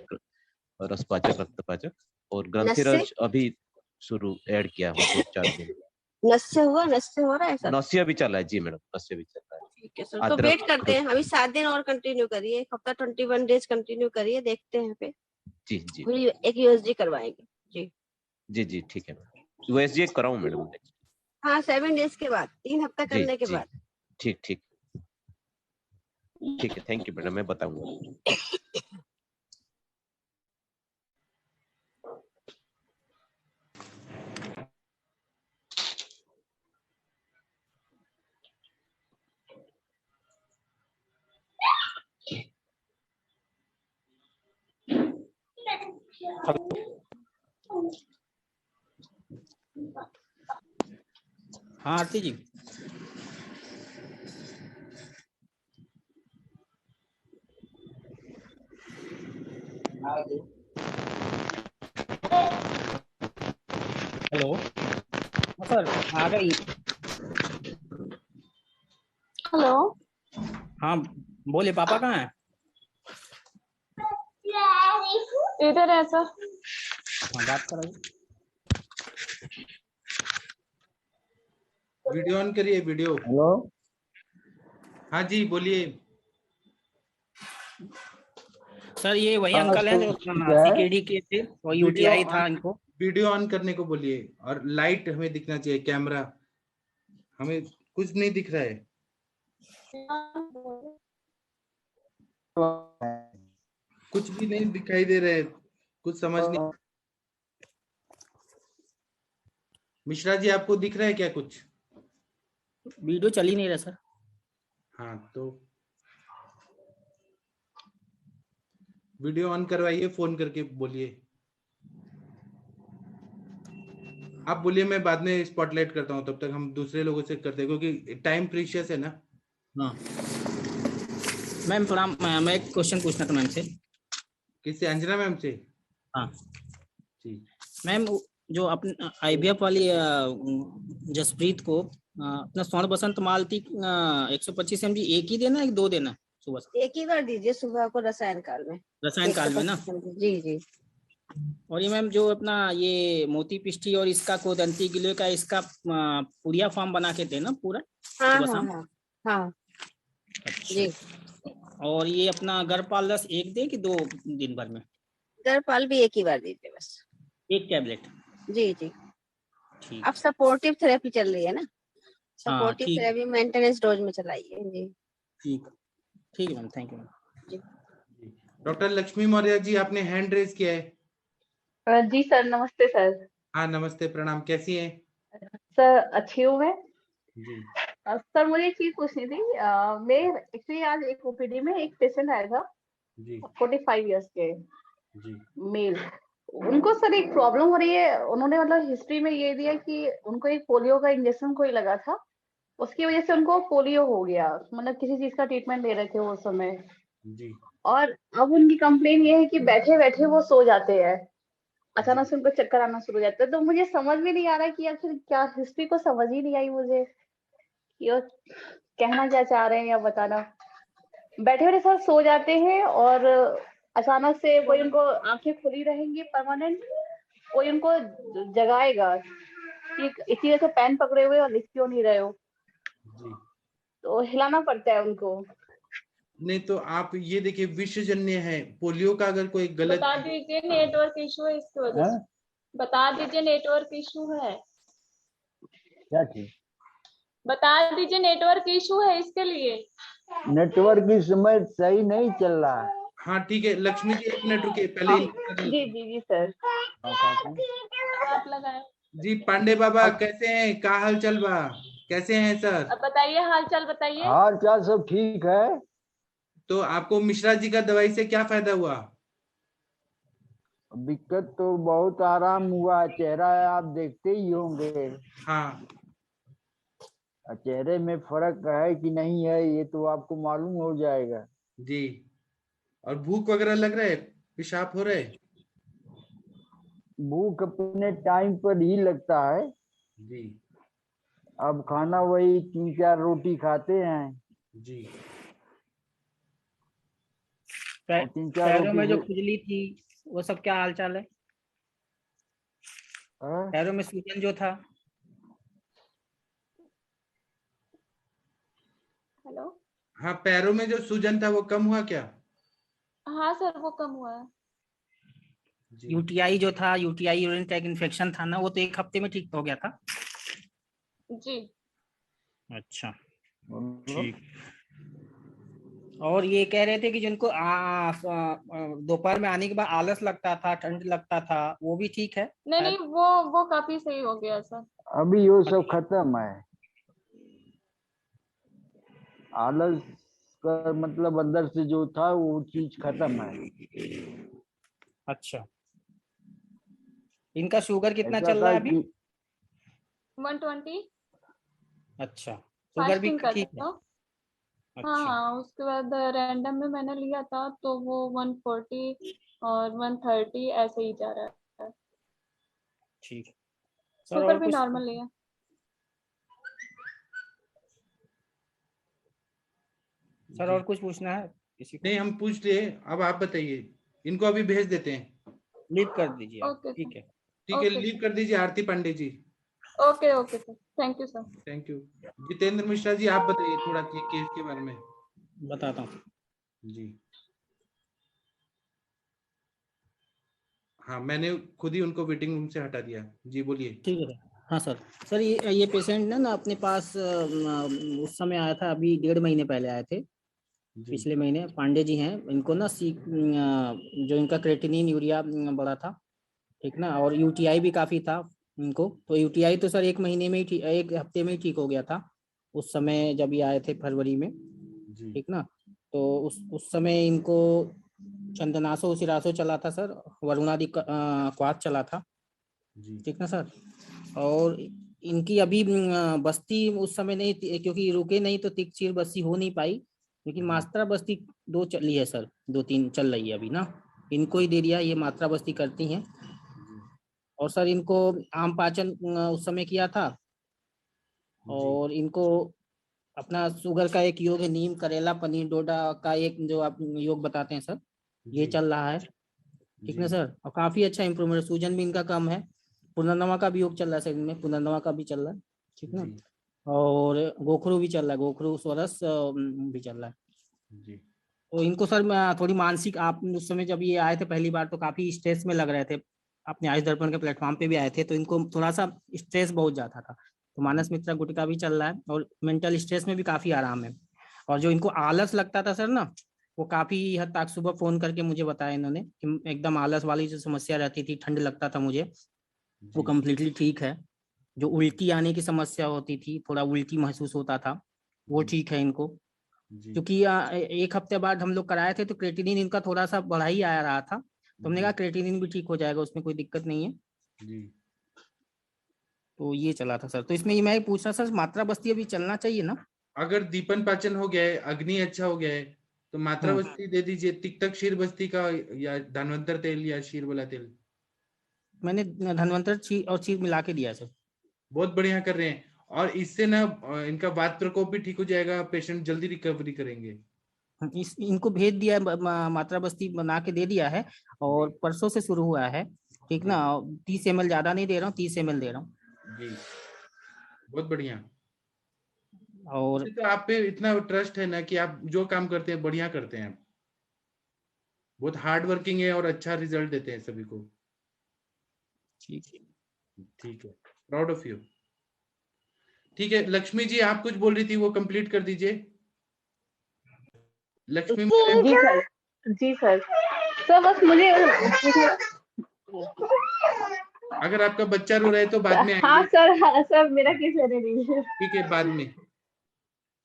रसपाचक, रक्तपाचक और ग्रंथिरज अभी शुरू ऐड किया हूँ 2-4 दिन। नस्य हो रहा है सर? नस्य भी चल रहा है जी मैडम, नस्य भी चल रहा है। ठीक है सर, तो वेट करते हैं अभी 7 दिन और कंटिन्यू करिए, एक हफ्ता 21 डेज कंटिन्यू करिए, देखते हैं पे। जी जी एक यूएसजी करवाएंगे। जी जी जी ठीक है मैडम। USG कराऊं madam? हाँ 7 डेज के बाद, 3 हफ्ता करने के बाद। ठीक ठीक ठीक है, थैंक यू मैडम, मैं बताऊंगा। हाँ आरती जी। हेलो सर, आ गई। हेलो हाँ बोलिए, पापा कहाँ है? इधर है सर। हाँ बात करो। वीडियो ऑन करिए, वीडियो। हेलो हाँ जी बोलिए सर। ये वही अंकल हैं जो सीकेडी के थे, वो यूटीआई था इनको। वीडियो ऑन करने को बोलिए और लाइट हमें दिखना चाहिए, कैमरा हमें कुछ नहीं दिख रहा है। कुछ भी नहीं दिखाई दे रहा है, कुछ समझ नहीं। मिश्रा जी आपको दिख रहा है क्या कुछ? वीडियो चल ही नहीं रहा सर। हाँ तो वीडियो ऑन करवाइए, फोन करके बोलिए। आप बोलिए, मैं बाद में स्पॉटलाइट करता हूँ, तब तक हम दूसरे लोगों से करते हैं क्योंकि टाइम प्रीशियस है ना। हाँ मैम थोड़ा मैं एक क्वेश्चन पूछना था मैम से। किससे? अंजना मैम से? हाँ जी मैम, जो अपने आईवीएफ वाली जसप्रीत को अपना स्वर्ण बसंत मालती 125 mg एक ही देना, एक 2 देना? सुबह एक ही बार दीजिए, सुबह को रसायन काल में। रसायन काल में ना? जी जी। और ये मैम जो अपना ये मोती पिष्टी और इसका कोदंती गिलोय का इसका पुड़िया फॉर्म बना के देना पूरा हाँ सुबह हाँ शाम। हाँ हाँ जी। और ये अपना गर्भपाल रस एक दे कि 2 दिन भर में? गर्भपाल भी एक ही बार दीजिए बस। 1 टैबलेट? जी जी। ठीक। अब सपोर्टिव थेरेपी चल रही है ना, सपोर्टिव ठीक। थेरेपी मेंटेनेंस डोज में चलाइए जी। ठीक ठीक है मैम, थैंक यू मैम। जी। डॉक्टर लक्ष्मी मौर्य जी, आपने हैंड रेज किया है। जी सर, नमस्ते सर। हाँ नमस्ते, प्रणाम, कैसी हैं? सर अच्छी हूँ मैं। जी। सर मुझे एक चीज पूछनी थी। मैं एक्चुअली आज एक ओपीडी में एक पेशेंट आया था जी 45 इयर्स के जी मेल। उनको सर एक प्रॉब्लम हो रही है। उन्होंने मतलब हिस्ट्री में ये दिया कि उनको एक पोलियो का इंजेक्शन कोई लगा था, उसकी वजह से उनको पोलियो हो गया। मतलब किसी चीज का ट्रीटमेंट ले रहे थे वो समय। जी और अब उनकी कंप्लेन ये है कि बैठे बैठे वो सो जाते हैं, अचानक से उनको चक्कर आना शुरू हो जाता है। तो मुझे समझ में नहीं आ रहा है कि आखिर क्या, हिस्ट्री को समझ ही नहीं आई मुझे कि वो कहना क्या चाह रहे हैं या बताना। बैठे बैठे सर सो जाते हैं और अचानक से कोई उनको आंखें खुली रहेंगी परमानेंट, कोई उनको जगाएगा कि इसी वजह से पेन पकड़े हुए और लिख क्यों नहीं रहे हो, जी। तो हिलाना पड़ता है उनको। नहीं तो आप ये देखिए, विषजन्य है पोलियो का, अगर कोई गलत बता दीजिए नेटवर्क इशू है इसकी वजह से। बता दीजिए नेटवर्क इशू है। क्या चीज? बता दीजिए नेटवर्क इशू है इसके लिए। नेटवर्क इस समय सही नहीं चल रहा है। हाँ ठीक है लक्ष्मी जी, 1 मिनट रुकिए पहले जी जी जी सर। आप लगाए। जी पांडे बाबा कैसे हैं, का हाल चल बा, कैसे हैं सर? अब बताइए हाल चाल बताइए। हाल चाल सब ठीक है। तो आपको मिश्रा जी का दवाई से क्या फायदा हुआ? दिक्कत तो बहुत आराम हुआ, चेहरा आप देखते ही होंगे। हाँ। चेहरे में फर्क है कि नहीं है ये तो आपको मालूम हो जाएगा। जी। और भूख वगैरह लग रहा है, पेशाब हो रहा है? भूख अपने टाइम पर ही लगता है जी। अब खाना वही 3-4 रोटी खाते हैं जी। और 3-4 पैरों में रोटी जो खुजली थी वो सब क्या हाल चाल है? पैरों में सूजन जो था। हेलो। हाँ पैरों में जो सूजन था वो कम हुआ क्या? हाँ सर वो कम हुआ है। यूटीआई जो था, यूटीआई यूरिन ट्रैक इन्फेक्शन था ना, वो तो 1 हफ्ते में ठीक हो गया था। जी। अच्छा ठीक। और ये कह रहे थे कि जिनको दोपहर में आने के बाद आलस लगता था, ठंड लगता था, वो भी ठीक है? नहीं नहीं वो काफी सही हो गया सर। अभी वो सब खत्म है। आलस का मतलब अंदर से जो था वो चीज खत्म है। अच्छा। इनका शुगर कितना ऐसा चल रहा है था अभी? कि 120। अच्छा शुगर भी फास्टिंग कर ठीक सकता है? हूँ। हाँ हाँ, उसके बाद रैंडम में मैंने लिया था तो वो 140 और 130 ऐसे ही जा रहा है। ठीक है सर। शुगर और भी कुछ? नॉर्मल लिया। सर और कुछ पूछना है किसी को? नहीं हम पूछ लिए, अब आप बताइए। इनको अभी भेज देते हैं, लीव कर दीजिए आप। ओके ठीक है। ठीक है ओके लीव कर दीजिए Aarti Pandey ji. Okay okay sir, thank you sir. Thank you. Jitendra Mishra ji आप बताइए थोड़ा केस के बारे में। बताता हूँ जी। हाँ मैंने खुद ही उनको वेटिंग रूम से हटा दिया। जी बोलिए। ठीक है। हाँ सर। सर ये पेशेंट ना अपने पास उस समय आया था, अभी 1.5 महीने पहले आए थे, पिछले महीने। पांडे जी हैं, इनको ना जो इनका क्रेटिनिन यूरिया बढ़ा था, ठीक ना, और यूटीआई भी काफी था इनको। तो यूटीआई तो सर 1 महीने में ही 1 हफ्ते में ही ठीक हो गया था उस समय जब ये आए थे फरवरी में, ठीक ना। तो उस समय इनको चंदनासो सिरासो चला था सर, वरुणादि क्वाथ चला था, ठीक ना सर। और इनकी अभी बस्ती उस समय नहीं थी, क्योंकि रुके नहीं तो तिकचीर बस्ती हो नहीं पाई, लेकिन मात्रा बस्ती 2 चली है सर, 2-3 चल रही है अभी ना। इनको ही दे दिया, ये मात्रा बस्ती करती हैं। और सर इनको आम पाचन उस समय किया था। और इनको अपना शुगर का एक योग है, नीम करेला पनीर डोडा का एक जो आप योग बताते हैं सर, ये चल रहा है। ठीक ना सर, और काफी अच्छा इम्प्रूवमेंट, सूजन भी इनका कम है, पुनर्नवा का भी योग चल रहा है शरीर में, पुनर्नवा का भी चल रहा है, ठीक ना, और गोखरू भी चल रहा है, गोखरू स्वरस भी चल रहा है। जी। तो इनको सर मैं थोड़ी मानसिक, आप उस समय जब ये आए थे पहली बार तो काफी स्ट्रेस में लग रहे थे, अपने आयुष दर्पण के प्लेटफॉर्म पे भी आए थे, तो इनको थोड़ा सा स्ट्रेस बहुत ज्यादा था, तो मानस मित्रा गुटिका भी चल रहा है और मेंटल स्ट्रेस में भी काफी आराम है। और जो इनको आलस लगता था सर ना, वो काफी हद तक सुबह फोन करके मुझे बताया इन्होंने कि एकदम आलस वाली जो समस्या रहती थी, ठंड लगता था मुझे, वो कम्प्लीटली ठीक है। जो उल्टी आने की समस्या होती थी, थोड़ा उल्टी महसूस होता था, वो ठीक है इनको। क्योंकि एक हफ्ते बाद हम लोग कराए थे तो क्रेटिनिन इनका थोड़ा सा बढ़ा ही आ रहा था, तो हमने कहा क्रेटिनिन भी ठीक हो जाएगा, उसमें कोई दिक्कत नहीं है जी। तो ये चला था सर। तो इसमें मैं पूछ रहा सर, मात्रा बस्ती अभी चलना चाहिए ना? अगर दीपन पाचन हो गया है, अग्नि अच्छा हो गया है, तो मात्रा बस्ती दे दीजिए, तिक्तक क्षीर बस्ती का या धनवंतर तेल या क्षीर वाला तेल। मैंने धनवंतर क्षीर और क्षीर मिला के दिया सर। बहुत बढ़िया कर रहे हैं, और इससे ना इनका वात प्रकोप भी ठीक हो जाएगा, पेशेंट जल्दी रिकवरी करेंगे। इनको भेज दिया है, मात्रा बस्ती बना के दे दिया है, और परसों से शुरू हुआ है, ठीक ना। 30 ml ज्यादा नहीं दे रहा हूँ, 30 ml दे रहा हूँ जी। बहुत बढ़िया। और तो आप पे इतना ट्रस्ट है ना कि आप जो काम करते हैं बढ़िया करते हैं, बहुत हार्ड वर्किंग है और अच्छा रिजल्ट देते हैं सभी को। ठीक है, ठीक है, प्राउड ऑफ यू। ठीक है, लक्ष्मी जी आप कुछ बोल रही थी, वो कंप्लीट कर दीजिए। लक्ष्मी जी सर, जी सर, तो बस मुझे अगर आपका बच्चा रो रहा है तो बाद में हाँ आएंगे। सर, हाँ सर, मेरा किस नहीं है। ठीक है, बाद में।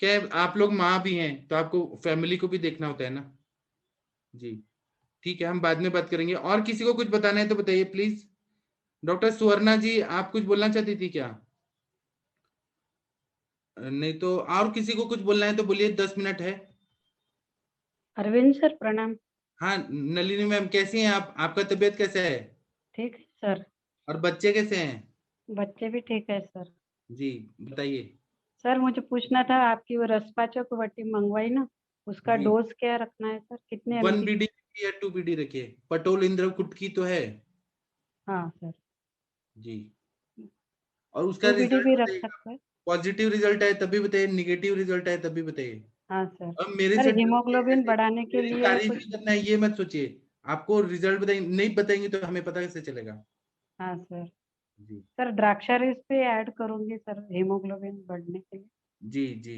क्या है, आप लोग माँ भी हैं तो आपको फैमिली को भी देखना होता है ना जी। ठीक है, हम बाद में बात करेंगे। और किसी को कुछ बताना है तो बताइए प्लीज। डॉक्टर सुवर्णा जी आप कुछ बोलना चाहती थी क्या? नहीं तो और किसी को कुछ बोलना है तो बोलिए, 10 मिनट है। अरविंद सर प्रणाम। हाँ नलिनी मैम कैसी हैं आप? आपका तबीयत कैसा है? ठीक है सर। और बच्चे कैसे हैं? बच्चे भी ठीक है सर। जी बताइए। सर मुझे पूछना था, आपकी वो रसपाचक वटी मंगवाई ना, उसका जी। डोज क्या रखना है सर, कितने 1 ml? BD या 2 BD रखिए। पटोल इंद्र कुटकी तो है। हाँ सर। जी। और उसका 2 BD रिजल्ट भी रख बताइए, सकते हैं? पॉजिटिव रिजल्ट है तभी बताइए, निगेटिव रिजल्ट है तभी बताइए। हाँ सर। अब मेरे सर से हीमोग्लोबिन बढ़ाने के मेरी लिए तारीफ कुछ? ही करना है ये मत सोचिए, आपको रिजल्ट बताएंगे, नहीं बताएंगे तो हमें पता कैसे चलेगा। हाँ सर। जी सर द्राक्षारस पे ऐड करूंगी सर हीमोग्लोबिन बढ़ने के लिए। जी जी।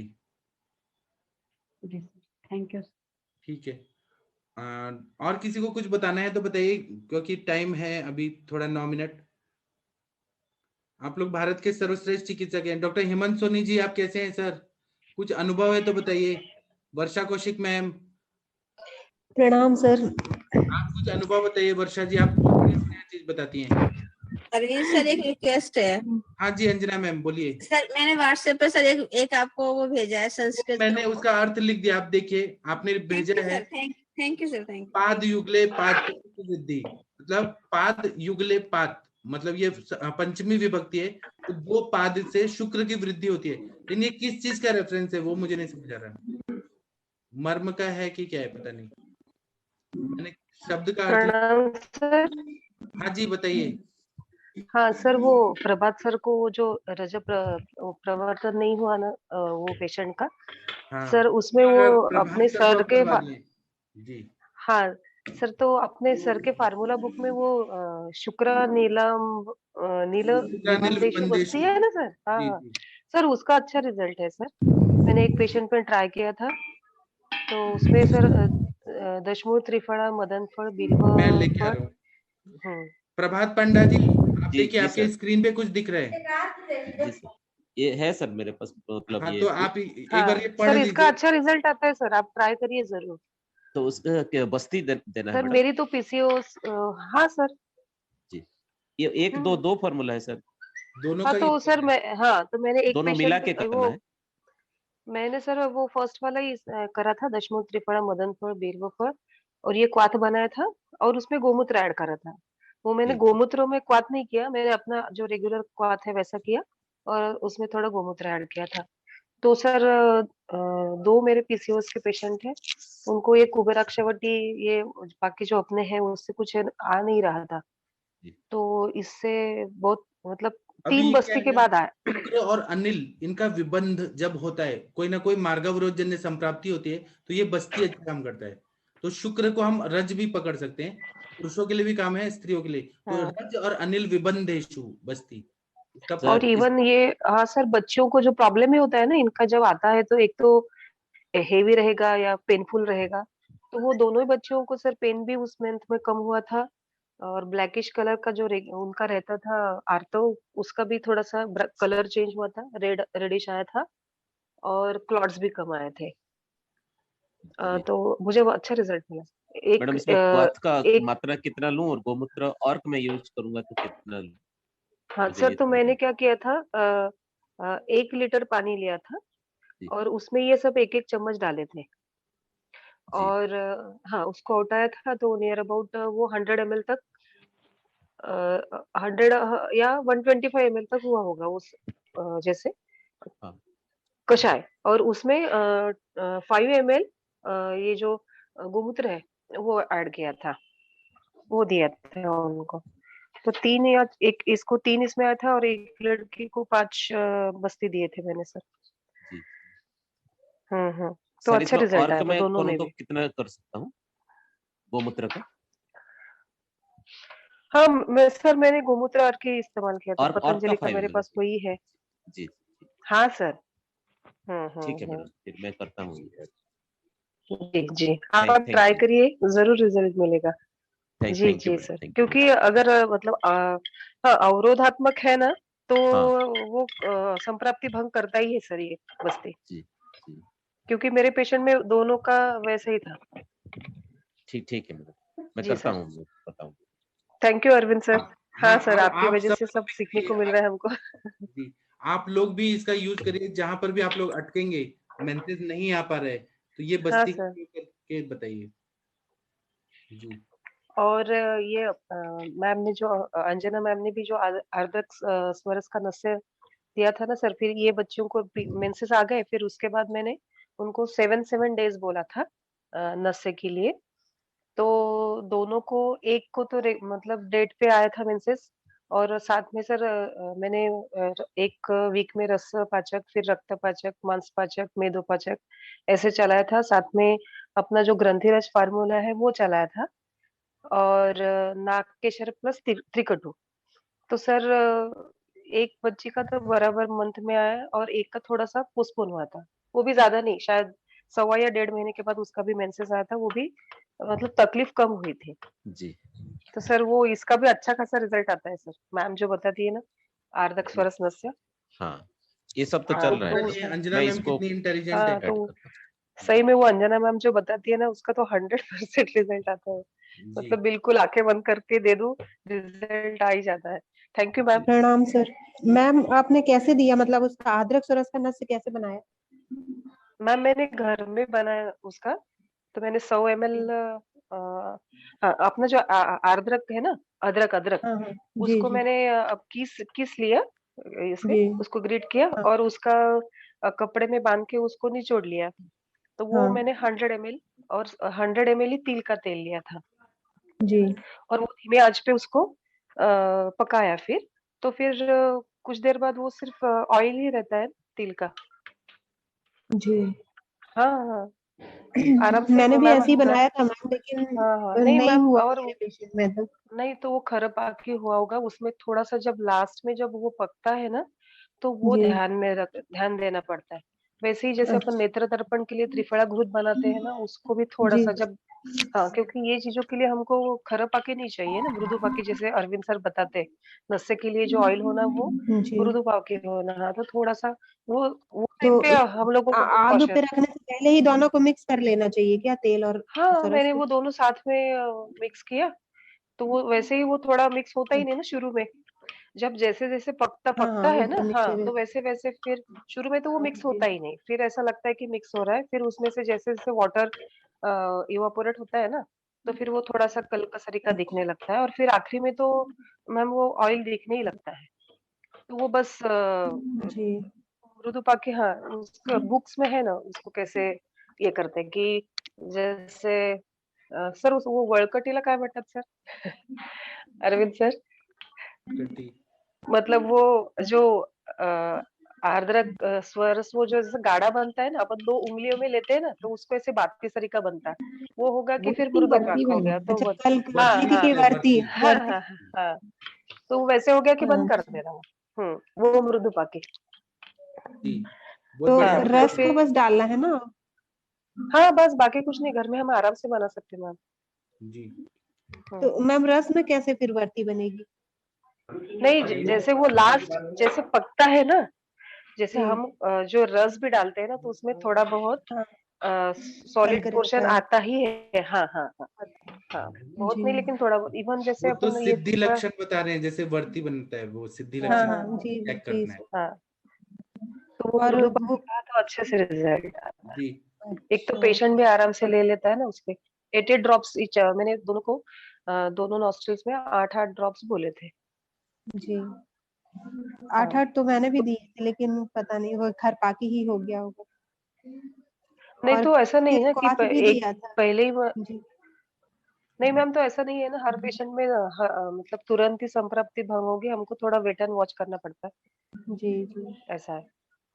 जी सर, थैंक यू। ठीक है। और किसी को कुछ बताना है तो बताइए, क्योंकि टाइम है अभी थोड़ा 9 मिनट। आप लोग भारत के सर्वश्रेष्ठ चिकित्सक हैं। डॉक्टर हेमंत सोनी जी आप कैसे हैं सर? कुछ अनुभव है तो बताइए। वर्षा कौशिक मैम प्रणाम सर। आप कुछ अनुभव बताइए। वर्षा जी आप बहुत बढ़िया बढ़िया चीज बताती हैं। अरविंद सर एक रिक्वेस्ट है। हाँ जी अंजना मैम बोलिए। सर मैंने व्हाट्सएप पे सर एक आपको वो भेजा है संस्कृत मैंने उसका अर्थ लिख दिया, आप देखिए आपने भेजा है। Thank you sir, thank you. पाद युगले पाद की वृद्धि, मतलब पाद युगले पाद, मतलब ये पंचमी विभक्ति है, तो 2 पाद से शुक्र की वृद्धि होती है। लेकिन ये किस चीज का रेफरेंस है वो मुझे नहीं समझ आ रहा, मर्म का है कि क्या है पता नहीं। मैंने शब्द का अर्थ प्रणाम सर। हाँ जी बताइए। हाँ सर, वो प्रभात सर को जो रजत प्रवर्तन नहीं हुआ ना, वो पेशेंट का, हाँ सर उसमें वो प्रभात अपने सर को सर के करवा दिए। जी हाँ सर, तो अपने सर के फार्मूला बुक में वो शुक्र नीलम नील विमंदेशु विमंदेशु। बस्ती है ना सर। हाँ जी हाँ जी सर, उसका अच्छा रिजल्ट है सर। मैंने एक पेशेंट पे ट्राई किया था, तो उसमें सर दशमूल त्रिफला मदन फल बिल्व मैं लेके आ फल। रहा हूँ। प्रभात पांडा जी आप जी देखिए, जी आपके सर। स्क्रीन पे कुछ दिख रहा है। जी सर, ये है सर मेरे पास, मतलब हाँ ये तो स्लिप। आप एक हाँ बार ये पढ़ सर, इसका लीजिए। अच्छा रिजल्ट आता है सर, आप ट्राई करिए जरूर। तो उसका क्या बस्ती देना है सर मैडम? मेरी तो पीसीओएस, हाँ सर। जी, ये एक दो फॉर्मूला है सर? दोनों हाँ का तो सर मैं, हाँ तो मैंने एक दोनों मिला पेशेंट के करना वो, है? मैंने सर वो फर्स्ट वाला ही करा था, दशमूल त्रिफला मदन फल बिल्व फल, और ये क्वाथ बनाया था, और उसमें गोमूत्र ऐड करा था। वो मैंने ठीक गोमूत्र में क्वाथ नहीं किया, मैंने अपना जो रेगुलर क्वाथ है वैसा किया, और उसमें थोड़ा गोमूत्र ऐड किया था। तो सर 2 मेरे पीसीओएस के पेशेंट हैं, उनको ये कुबेराक्षवटी, ये बाकी जो अपने हैं उससे कुछ आ नहीं रहा था, तो इससे बहुत मतलब अभी 3 ये क्या बस्ती है के ना, बाद आया। शुक्र और अनिल इनका विबंध जब होता है, कोई ना कोई मार्गावरोध जन्य संप्राप्ति होती है, तो ये बस्ती अच्छा काम करता है। तो शुक्र को हम रज भी पकड़ सकते हैं, पुरुषों के लिए भी काम है, स्त्रियों के लिए। तो हाँ। रज और अनिल विबंधेशु बस्ती, इसका और इवन ये, हाँ सर, बच्चों को जो प्रॉब्लम ही होता है ना इनका, जब आता है तो एक तो हेवी रहेगा या पेनफुल रहेगा, तो वो दोनों ही बच्चों को सर पेन भी उस मंथ में कम हुआ था, और ब्लैकिश कलर का जो उनका रहता था आर्थो, उसका भी थोड़ा सा कलर चेंज हुआ था, रेडिश आया था, और क्लॉट्स भी कम आए थे। तो मुझे वो अच्छा रिजल्ट मिला। मैडम इसमें क्वाथ का एक मात्रा कितना लूं, और गोमूत्र अर्क में यूज करूंगा तो कितना लूं? हाँ मुझे सर, ये तो थोड़ा मैंने क्या किया था, 1 लीटर पानी लिया था, और उसमें ये सब 1-1 चम्मच डाले थे, और हाँ उसको उठाया था, तो नियर अबाउट वो 100 ml तक, 100 या 125 ml तक हुआ होगा उस जैसे कषाय, और उसमें 5 ml ये जो गोमूत्र है वो ऐड किया था, वो दिया था उनको। तो 3 या एक इसको 3 इसमें आया था, और एक लड़की को 5 बस्ती दिए थे मैंने सर। तो सर अच्छा इसमें रिजल्ट अर्क आया था में दोनों करूं में तो भी। कितना कर सकता हूँ गोमूत्र का? हाँ मैंने गोमूत्र अर्क ही इस्तेमाल किया था, अर्क का पतंजलि का 5 मेरे ml पास वही है। जी हाँ सर। ठीक है मैडम, फिर मैं करता हूँ। जी जी, आप थैंक ट्राई यू करिए, जरूर रिजल्ट मिलेगा। जी थैंक यू जी मैडम, सर, थैंक यू। क्योंकि अगर मतलब हाँ, अवरोधात्मक है ना, तो हाँ वो संप्राप्ति भंग करता ही है सर ये बस्ती, जी जी क्योंकि मेरे पेशेंट में दोनों का वैसे ही था। ठीक है मैडम, मैं जी करता सर, हूँ, बताऊँ। Thank you Arvind sir. हाँ हाँ, सर, और आपकी आप वजह सब से सब सीखने को भी, मिल रहा है हमको। जी, आप लोग भी इसका यूज करिए, जहां पर भी आप लोग अटकेंगे, मेंसेस नहीं आ पा रहे, तो ये हाँ बस्ती सर। करके बताइए। जी और ये मैम ने जो अंजना मैम ने भी जो अर्धक स्वरस का नस्य दिया था ना सर, फिर ये बच्चों को मेंसेस आ गए, फिर उसके बाद मैंने उनको 7 डेज बोला था नस्य के लिए। तो दोनों को, एक को तो मतलब डेट पे आया था मेंसेस, और साथ में सर मैंने 1 वीक में रस पाचक, फिर रक्त पाचक, मांस पाचक, मेदो पाचक ऐसे चलाया था, साथ में अपना जो ग्रंथिरज फार्मूला है वो चलाया था, और नागकेशर प्लस त्रिकटु। तो सर एक बच्ची का तो बराबर मंथ में आया, और एक का थोड़ा सा पोस्टपोन हुआ था, वो भी ज्यादा नहीं, शायद 1.25 या 1.5 महीने के बाद उसका भी मेंसेस आया था, वो भी मतलब तकलीफ कम हुई थी। जी तो सर वो इसका भी अच्छा खासा रिजल्ट आता है सर, मैम जो बताती है ना, आर्धक स्वरस नस्य। हाँ ये सब तो चल रहा है ये मैडम, अंजना मैं मैम इसको कितनी इंटेलिजेंट है। हाँ ऐड तो करता सही में वो अंजना मैम जो बताती है ना, उसका तो 100% रिजल्ट आता है, जी मतलब बिल्कुल आंखें बंद करके दे दो, रिजल्ट आ ही जाता है। Thank you ma'am. प्रणाम सर। मैम आपने कैसे दिया, मतलब उसका अदरक सरस का नस्य कैसे बनाया? मैम मैंने घर में बनाया उसका, तो मैंने 100 ml अपना जो अदरक है ना, अदरक अदरक, हाँ हाँ जी उसको जी मैंने अब किस किस लिया, इसमें जी उसको ग्रेट किया, हाँ और उसका कपड़े में बांध के उसको निचोड़ लिया। तो वो हाँ मैंने 100 ml, और 100 ml ही तिल का तेल लिया था, जी और वो धीमे आंच पे उसको पकाया। फिर तो फिर कुछ देर बाद वो सिर्फ ऑयल ही रहता है तिल का। जी हाँ हाँ, आराम से मैंने भी मैम ऐसे ही घर। बनाया था मैम, लेकिन हाँ हाँ, नहीं नहीं मैम, हुआ और मेरे पेशेंट में तो। नहीं तो वो खरप आके हुआ होगा उसमें, थोड़ा सा जब लास्ट में जब वो पकता है ना, तो वो जी ध्यान देना पड़ता है। वैसे ही जैसे अपन अच्छा नेत्र दर्पण के लिए त्रिफला घृत बनाते हैं ना, उसको भी थोड़ा जी सा जब, हाँ, क्योंकि ये चीजों के लिए हमको खरप आके नहीं चाहिए ना, मृदु पाके, जैसे अरविंद सर बताते हैं, नस्य के लिए जो ऑयल होना वो जी मृदु पाके होना। हाँ, तो थोड़ा सा वो तो टाइम पे हम लोगों को बहुत आग पे कॉशियस। रखने से पहले ही दोनों को मिक्स कर लेना चाहिए क्या, तेल और हाँ, सरस मैंने को? वो दोनों साथ में मिक्स किया, तो वो वैसे ही वो थोड़ा मिक्स होता ही नहीं ना शुरू में, जब जैसे जैसे पकता हाँ हाँ पकता वो है ना, तो हाँ, मिक्सचर है। तो वैसे वैसे फिर शुरू में तो वो मिक्स होता ही नहीं, फिर ऐसा लगता है कि मिक्स हो रहा है, फिर उसमें से जैसे जैसे वाटर इवापोरेट होता है ना, तो फिर वो थोड़ा सा कसरी का दिखने लगता है, और फिर आखिरी में तो मैम वो ऑयल दिखने ही लगता है। तो वो बस जी मृदुपाकी, हाँ उसका बुक्स में है ना, उसको कैसे ये करते हैं कि जैसे सर वो वळकटीला काय म्हणतात सर? अरविंद सर, मतलब वो जो आर्द्रक स्वरस, वो जो जैसे गाढ़ा बनता है ना, अपन 2 उंगलियों में लेते हैं ना, तो उसको ऐसे बातती तरीका बनता है, वो होगा कि फिर वर्ती वर्ती मृदुपाक हो बनी, गया। तो अच्छा हाँ वर्ती हाँ की वर्ती हाँ वर्ती। हाँ हाँ, तो वैसे हो गया कि बंद कर अच्छा। देना वो मृदुपाकी। तो हाँ, तो रस को फिर बस डालना है ना? हाँ बस बाकी कुछ नहीं, घर में हम आराम से बना सकते हैं मैम। जी। तो मैम रस में कैसे फिर वर्ती बनेगी? नहीं जैसे वो लास्ट जैसे पकता है ना, जैसे जी। हम जो रस भी डालते हैं ना, तो उसमें थोड़ा बहुत सॉलिड शर्करे पोर्शन होता है। आता ही है। हाँ हाँ हाँ हाँ, बहुत जी। नहीं लेकिन थोड़ा बहुत, इवन जैसे वो तो अपन ये सिद्धि थोड़ा, लक्षण बता रहे हैं, जैसे वर्ती बनता है वो सिद्धि हाँ लक्षण हाँ जी चेक जी करना है। हाँ, तो वो और मृदुपाकी वो का तो अच्छे से रिजल्ट आता है। जी। एक तो अच्छा पेशेंट भी आराम से ले लेता है ना उसके। 8 ड्रॉप्स ईच, मैंने दोनों को दोनों नॉस्ट्रल्स में 8 ड्रॉप्स बोले थे। जी। 8 तो मैंने भी दिए थे, लेकिन पता नहीं वो खरपाकी ही हो गया होगा। नहीं और तो ऐसा नहीं है कि क्वाथ भी एक दिया था। पहले ही जी। नहीं मैम, तो ऐसा नहीं है ना, हर पेशेंट में मतलब तुरंत ही संप्राप्ति भंग होगी, हमको थोड़ा वेट एंड वॉच करना पड़ता है। जी जी। ऐसा है।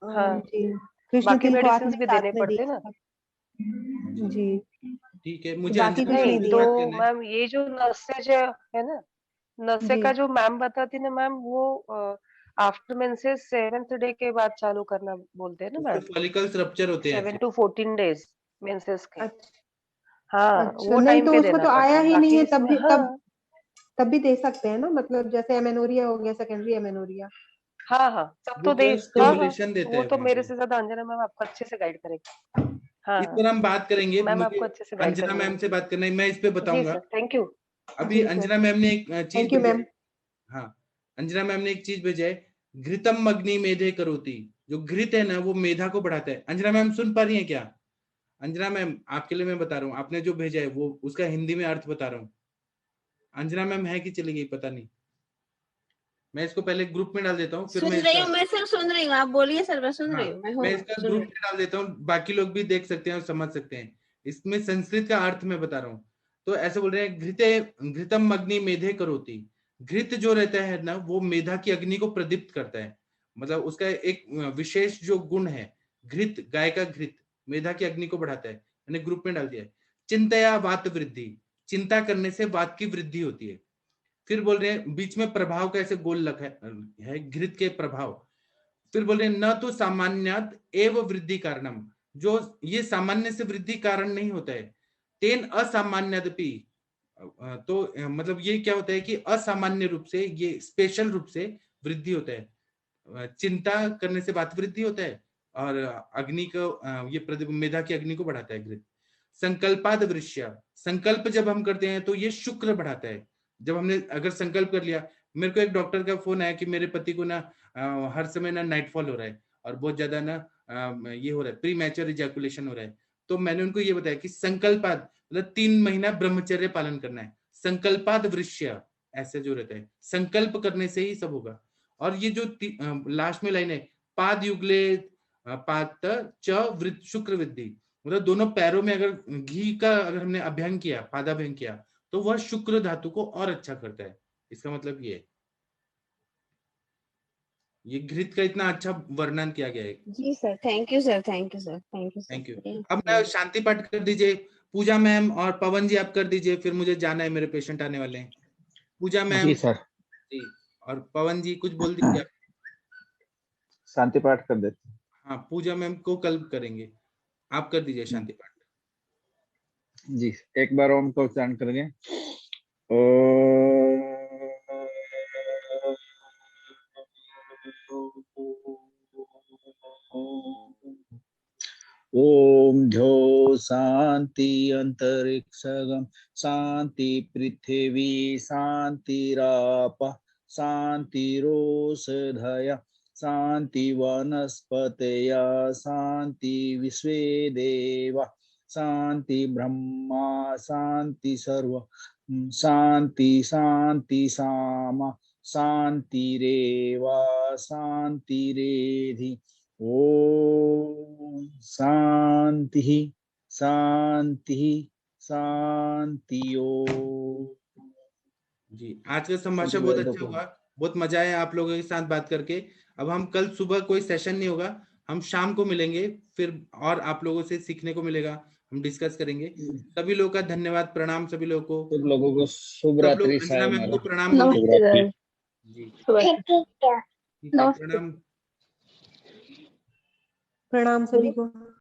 हाँ, जी कृष्ण बाकी तिल को मेडिसिन आपने भी देने साथ में पड़ते हैं ना। दिया था। जी। ठीक है, तो मुझे बाकी अंजना कुछ मैम नहीं नहीं से तो दिया? बात करना है। मैम ये जो नसें जो है ना, नशे जी। का जो मैम बताती ना मैम, वो आफ्टर मेंसेस 7th डे के बाद चालू करना बोलते हैं ना उससे मैम, फॉलिकल्स रप्चर होते हैं 7 फिर। to 14 डेज मेंसेस के। अच्छा हाँ, अच्छा, वो नहीं टाइम तो पे उसको देना तो पड़ता आया है, ही नहीं बाकी है, इसमें हाँ तब भी दे सकते हैं ना, मतलब जैसे एमेनोरिया हो गया, सेकेंडरी एमेनोरिया। हाँ हाँ, तब वो तो जो दे। है हाँ हाँ, स्टिमुलेशन देता वो है तो वहां मेरे पे। से ज्यादा अंजना मैम आपको अच्छे से गाइड करेगी। हाँ इस हाँ, पर हम बात करेंगे, मैम मुझे आपको अच्छे से गाइड अंजना करेंगे। मैम से बात करना है, मैं इस पे जी बताऊंगा। Sir, thank you. अभी जी सर, अंजना मैम ने एक चीज थैंक यू भेजा मैम। है। हाँ, अंजना मैम ने एक चीज भेजा है, घृतम अग्नि मेधे करोति। जो घृत है ना, वो मेधा को बढ़ाता है। अंजना मैम सुन पा रही है क्या? अंजना मैम, आपके लिए मैं बता रहा हूँ, आपने जो भेजा है वो उसका हिंदी में अर्थ बता रहा हूँ। अंजना मैम है कि चली गई पता नहीं। मैं इसको पहले ग्रुप में डाल देता हूँ, फिर सुन मैं रही इसका हूँ मैं सर, सुन रही हूँ, आप बोलिए सर, मैं सुन हाँ, रही हूँ, मैं मैं हूँ इसका सुन ग्रुप रही में डाल देता हूँ, बाकी लोग भी देख सकते हैं और समझ सकते हैं। इसमें संस्कृत का अर्थ मैं बता रहा हूँ। तो ऐसे बोल रहे हैं, घृतम अग्नि मेधे करोति। घृत जो रहता है ना, वो मेधा की अग्नि को प्रदीप्त करता है। मतलब उसका एक विशेष जो गुण है, घृत, गाय का घृत मेधा की अग्नि को बढ़ाता है। मैंने ग्रुप में डाल दिया है। चिंतया वात वृद्धि, चिंता करने से वात की वृद्धि होती है। फिर बोल रहे हैं बीच में प्रभाव का ऐसे गोल लखा है, घृत के प्रभाव। फिर बोल रहे हैं न तो सामान्यत एव वृद्धि कारणम, जो ये सामान्य से वृद्धि कारण नहीं होता है। तेन असामान्यदपि, तो मतलब ये क्या होता है कि असामान्य रूप से, ये स्पेशल रूप से वृद्धि होता है। चिंता करने से बात वृद्धि होता है, और अग्नि को ये मेधा की अग्नि को बढ़ाता है घृत। संकल्पाद वृश्य, संकल्प जब हम करते हैं तो ये शुक्र बढ़ाता है। जब हमने अगर संकल्प कर लिया, मेरे को एक डॉक्टर का फोन आया कि मेरे पति को ना हर समय ना नाइटफॉल हो रहा है, और बहुत ज्यादा ना ये हो रहा है, प्री मैच्योर इजैकुलेशन हो रहा है। तो मैंने उनको ये बताया कि संकल्पाद मतलब 3 महीना ब्रह्मचर्य पालन करना है। संकल्पाद वृश्य, ऐसे जो रहता है, संकल्प करने से ही सब होगा। और ये जो लास्ट में लाइन है, पाद युगले पात च शुक्र वृद्धि, मतलब दोनों पैरों में अगर घी का अगर हमने अभ्यंग किया, पादाभ्यंग किया, तो वह शुक्र धातु को और अच्छा करता है। इसका मतलब ये है, ये घृत का इतना अच्छा वर्णन किया गया है। जी sir, thank you sir, thank you sir, thank you thank you. Sir. अब मैं शांति पाठ कर दीजिए, पूजा मैम और पवन जी आप कर दीजिए, फिर मुझे जाना है, मेरे पेशेंट आने वाले हैं। पूजा मैम जी सर, जी, और पवन जी कुछ बोल दीजिए आप। शांति पाठ कर देते हैं। हाँ, पूजा मैम को कल करेंगे, आप कर दीजिए शांति पाठ। जी, एक बार ओम का उच्चारण करेंगे। ओम ध्यो शांति अंतरिक्षगम शांति पृथ्वी शांतिराप शांतिरोषधय शांति वनस्पतय शांति विश्वे देवा शांति ब्रह्मा शांति सर्व शांति शांति सामा शांतिरेवा शांतिरेधि ओम शांति शांति शांति। ओम। जी, आज का संभाषण बहुत अच्छा हुआ, बहुत मजा आया आप लोगों के साथ बात करके। अब हम कल सुबह कोई सेशन नहीं होगा, हम शाम को मिलेंगे, फिर और आप लोगों से सीखने को मिलेगा, हम डिस्कस करेंगे। सभी लोगों का धन्यवाद, प्रणाम सभी लोगों को। सब लोगों को शुभ सब लोग रात्रि। अंजना मैम को प्रणाम बोल नमस्ते दीजिए। सर। जी ठीक है ठीक है, नमस्ते। प्रणाम। प्रणाम सभी को।